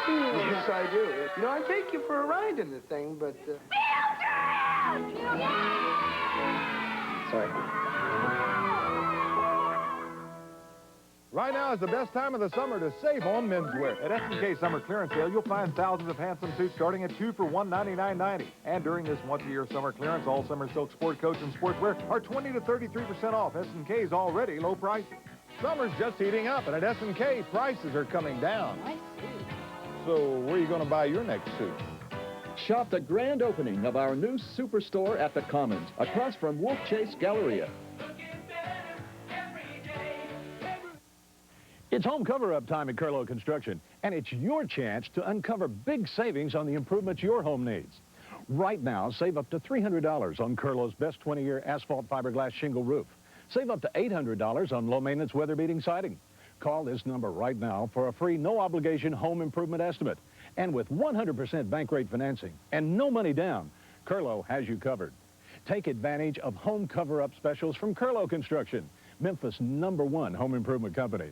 Yes, I do. You know, I take you for a ride in the thing, but... Sorry. Right now is the best time of the summer to save on menswear. At S&K Summer Clearance Sale, you'll find thousands of handsome suits starting at 2 for $199.90. And during this once-a-year summer clearance, all summer silk sport coats and sportswear are 20 to 33% off S&K's already low prices. Summer's just heating up, and at S&K, prices are coming down. I see. So where are you going to buy your next suit? Shop the grand opening of our new superstore at the Commons, across from Wolf Chase Galleria. It's home cover-up time at Curlo Construction, and it's your chance to uncover big savings on the improvements your home needs. Right now, save up to $300 on Curlo's best 20-year asphalt fiberglass shingle roof. Save up to $800 on low-maintenance weather-beating siding. Call this number right now for a free, no-obligation home improvement estimate. And with 100% bank rate financing and no money down, Curlo has you covered. Take advantage of home cover-up specials from Curlo Construction, Memphis' #1 home improvement company.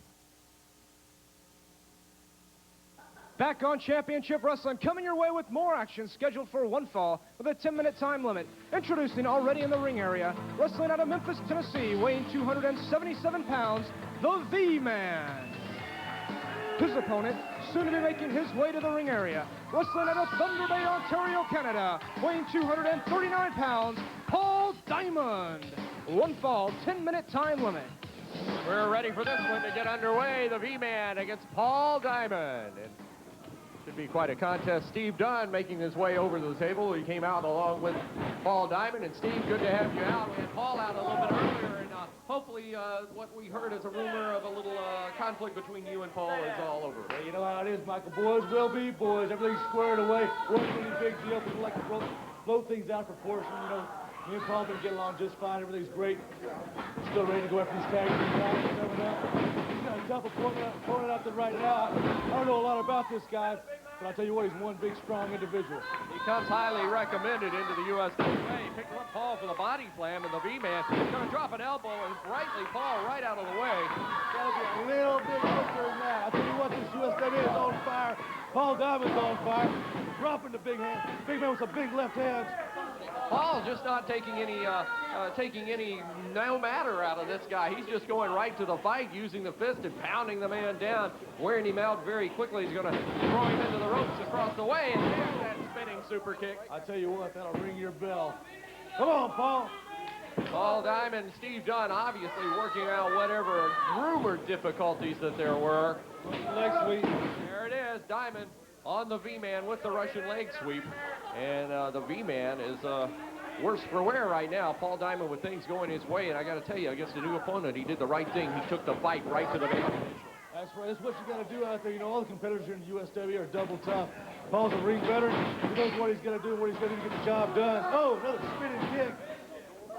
Back on Championship Wrestling, coming your way with more action scheduled for one fall with a 10-minute time limit. Introducing already in the ring area, wrestling out of Memphis, Tennessee, weighing 277 pounds, the V-Man. His opponent, soon to be making his way to the ring area, wrestling out of Thunder Bay, Ontario, Canada, weighing 239 pounds, Paul Diamond. One fall, 10-minute time limit. We're ready for this one to get underway. The V-Man against Paul Diamond. And should be quite a contest. Steve Dunn making his way over to the table. He came out along with Paul Diamond. And Steve, good to have you out. We had Paul out a little bit earlier. And hopefully what we heard is a rumor of a little conflict between you and Paul is all over. Well, you know how it is, Michael. Boys will be boys. Everything's squared away. Wasn't any big deal. People like to blow things out of proportion, you know. Me and Paul been getting along just fine. Everything's great. Still ready to go after these tag team guys coming up. He's got a tough opponent out there right now. I don't know a lot about this guy, but I'll tell you what, he's one big, strong individual. He comes highly recommended into the USWA. He picked up Paul for the body slam, and the V-Man is going to drop an elbow and rightly Paul right out of the way. Got to be a little bit quicker than that. I tell you what, this USWA is on fire. Paul Diamond's on fire. Dropping the big hand. Big man with some big left hands. Paul just not taking any no matter out of this guy. He's just going right to the fight, using the fist and pounding the man down, wearing him out very quickly. He's going to throw him into the ropes across the way, and there's that spinning super kick. I tell you what, that'll ring your bell. Come on, Paul. Paul Diamond and Steve Dunn obviously working out whatever rumored difficulties that there were. Leg sweep. There it is, Diamond on the V-Man with the Russian leg sweep. And the V-Man is worse for wear right now. Paul Diamond with things going his way. And I got to tell you, against a new opponent, he did the right thing. He took the fight right to the base. That's right. That's what you got to do out there. You know, all the competitors here in the USW are double tough. Paul's a ring veteran. He knows what he's going to do, what he's going to do to get the job done. Oh, another spinning kick.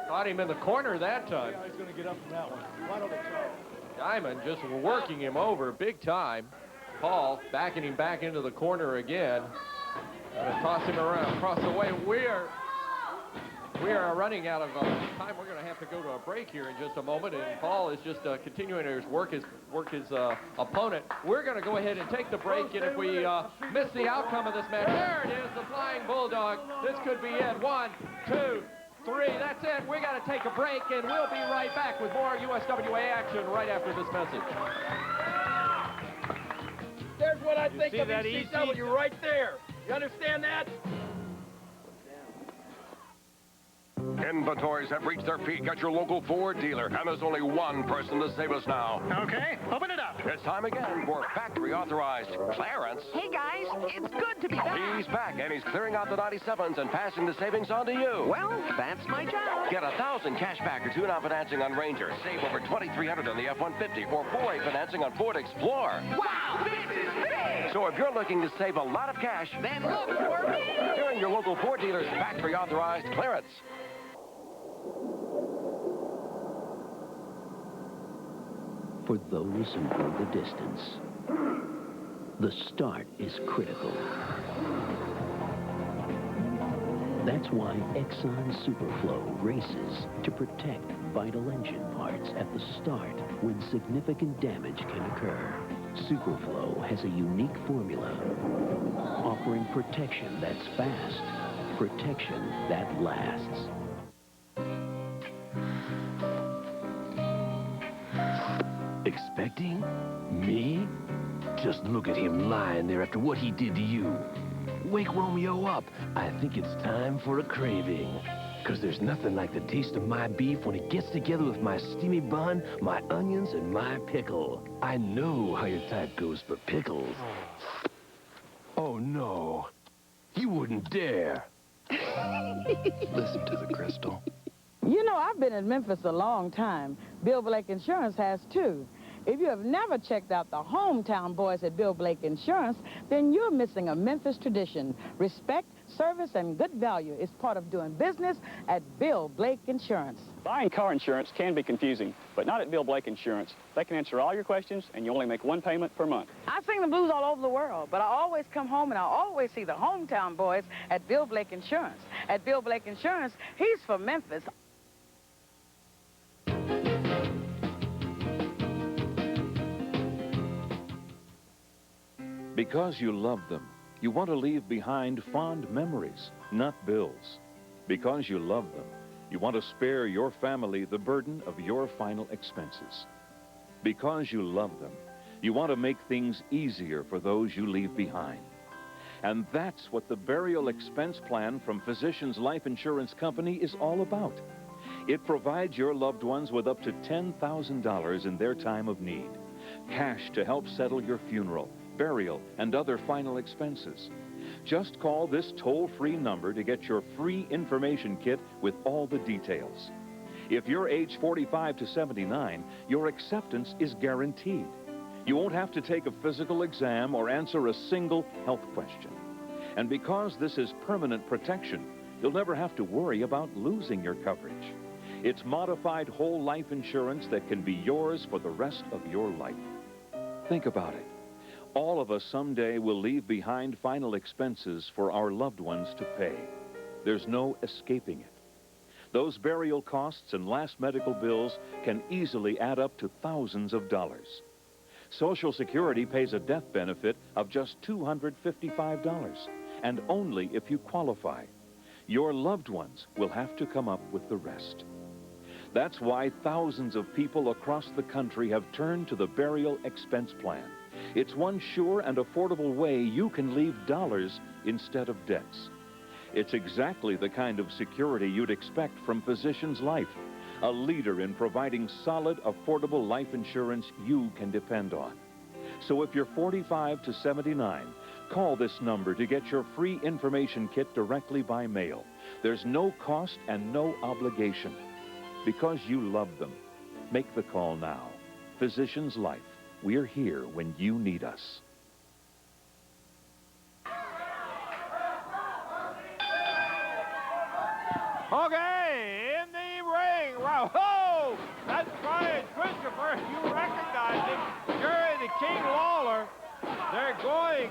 Caught him in the corner that time. Yeah, he's going to get up from that one. Right on the top. Diamond just working him over big time. Paul backing him back into the corner again. Gonna toss him around across the way. We are running out of time. We're gonna have to go to a break here in just a moment, and Paul is just continuing to work his opponent. We're gonna go ahead and take the break, and if we miss the outcome of this match, there it is, the Flying Bulldog. This could be it. 1, 2, 3. That's it. We got to take a break, and we'll be right back with more USWA action right after this message. There's what I think of ECW right there. You understand that? Inventories have reached their peak at your local Ford dealer, and there's only one person to save us now. Okay, open it up. It's time again for factory authorized clearance. Hey, guys, it's good to be back. He's back, and he's clearing out the 97s and passing the savings on to you. Well, that's my job. Get 1,000 cash back or tune-out financing on Ranger. Save over $2,300 on the F-150 or 4A financing on Ford Explorer. Wow, this is big! So if you're looking to save a lot of cash, Then look for me! during your local Ford dealer's factory authorized clearance. For those who go the distance, the start is critical. That's why Exxon Superflow races to protect vital engine parts at the start when significant damage can occur. Superflow has a unique formula, offering protection that's fast, protection that lasts. Expecting? Me? Just look at him lying there after what he did to you. Wake Romeo up. I think it's time for a craving. Because there's nothing like the taste of my beef when it gets together with my steamy bun, my onions, and my pickle. I know how your type goes for pickles. Oh, no. You wouldn't dare. Listen to the crystal. You know, I've been in Memphis a long time. Bill Blake Insurance has, too. If you have never checked out the hometown boys at Bill Blake Insurance, then you're missing a Memphis tradition. Respect, service, and good value is part of doing business at Bill Blake Insurance. Buying car insurance can be confusing, but not at Bill Blake Insurance. They can answer all your questions, and you only make one payment per month. I sing the blues all over the world, but I always come home and I always see the hometown boys at Bill Blake Insurance. At Bill Blake Insurance, he's from Memphis. Because you love them, you want to leave behind fond memories, not bills. Because you love them, you want to spare your family the burden of your final expenses. Because you love them, you want to make things easier for those you leave behind. And that's what the burial expense plan from Physicians Life Insurance Company is all about. It provides your loved ones with up to $10,000 in their time of need. Cash to help settle your funeral, burial, and other final expenses. Just call this toll-free number to get your free information kit with all the details. If you're age 45 to 79, your acceptance is guaranteed. You won't have to take a physical exam or answer a single health question. And because this is permanent protection, you'll never have to worry about losing your coverage. It's modified whole life insurance that can be yours for the rest of your life. Think about it. All of us someday will leave behind final expenses for our loved ones to pay. There's no escaping it. Those burial costs and last medical bills can easily add up to thousands of dollars. Social Security pays a death benefit of just $255, and only if you qualify. Your loved ones will have to come up with the rest. That's why thousands of people across the country have turned to the burial expense plan. It's one sure and affordable way you can leave dollars instead of debts. It's exactly the kind of security you'd expect from Physicians Life, a leader in providing solid, affordable life insurance you can depend on. So if you're 45 to 79, call this number to get your free information kit directly by mail. There's no cost and no obligation. Because you love them, make the call now. Physicians Life, we're here when you need us. Okay, in the ring. Oh, that's Brian Christopher. You recognize him. Jerry the King Lawler. They're going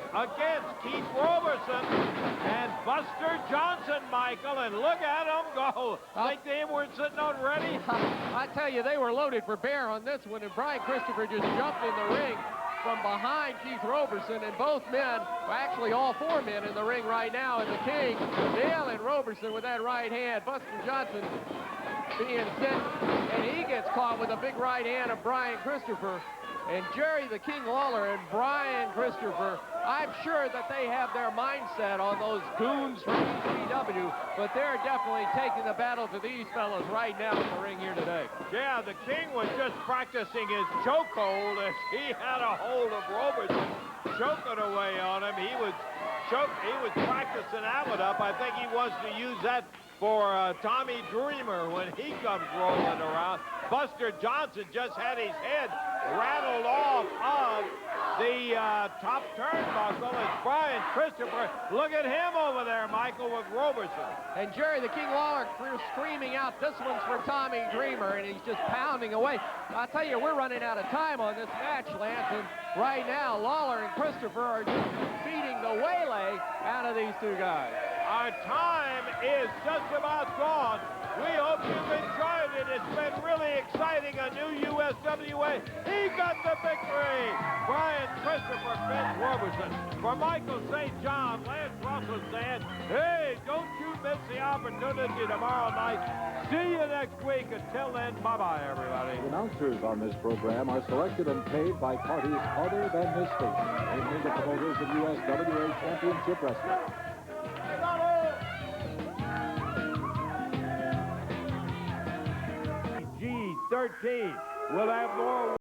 against Keith Roberson and Buster Johnson, Michael, and look at them go. Think they weren't sitting on ready? I tell you, they were loaded for bear on this one, and Brian Christopher just jumped in the ring from behind Keith Roberson, and both men, well, actually all four men in the ring right now, and the King nailing Roberson with that right hand. Buster Johnson being sent, and he gets caught with a big right hand of Brian Christopher. And Jerry the King Lawler and Brian Christopher, I'm sure that they have their mindset on those goons from USWA, but they're definitely taking the battle to these fellas right now in the ring here today. Yeah, the King was just practicing his chokehold as he had a hold of Roberson, choking away on him. He was practicing that one up. I think he wants to use that for Tommy Dreamer when he comes rolling around. Buster Johnson just had his head rattled off of the top turnbuckle as Brian Christopher, look at him over there, Michael, with Roberson. And Jerry the King Lawler screaming out, this one's for Tommy Dreamer, and he's just pounding away. I tell you, we're running out of time on this match, Lance, and right now Lawler and Christopher are just beating the waylay out of these two guys. Our time is just about gone. We hope you've enjoyed it. It's been really exciting. A new USWA. He got the victory. Brian Christopher Fitz Roberson. For Michael St. John, Lance Russell saying, hey, don't you miss the opportunity tomorrow night. See you next week. Until then, bye-bye, everybody. The announcers on this program are selected and paid by parties other than this station, namely the promoters of USWA Championship Wrestling. G13 will have more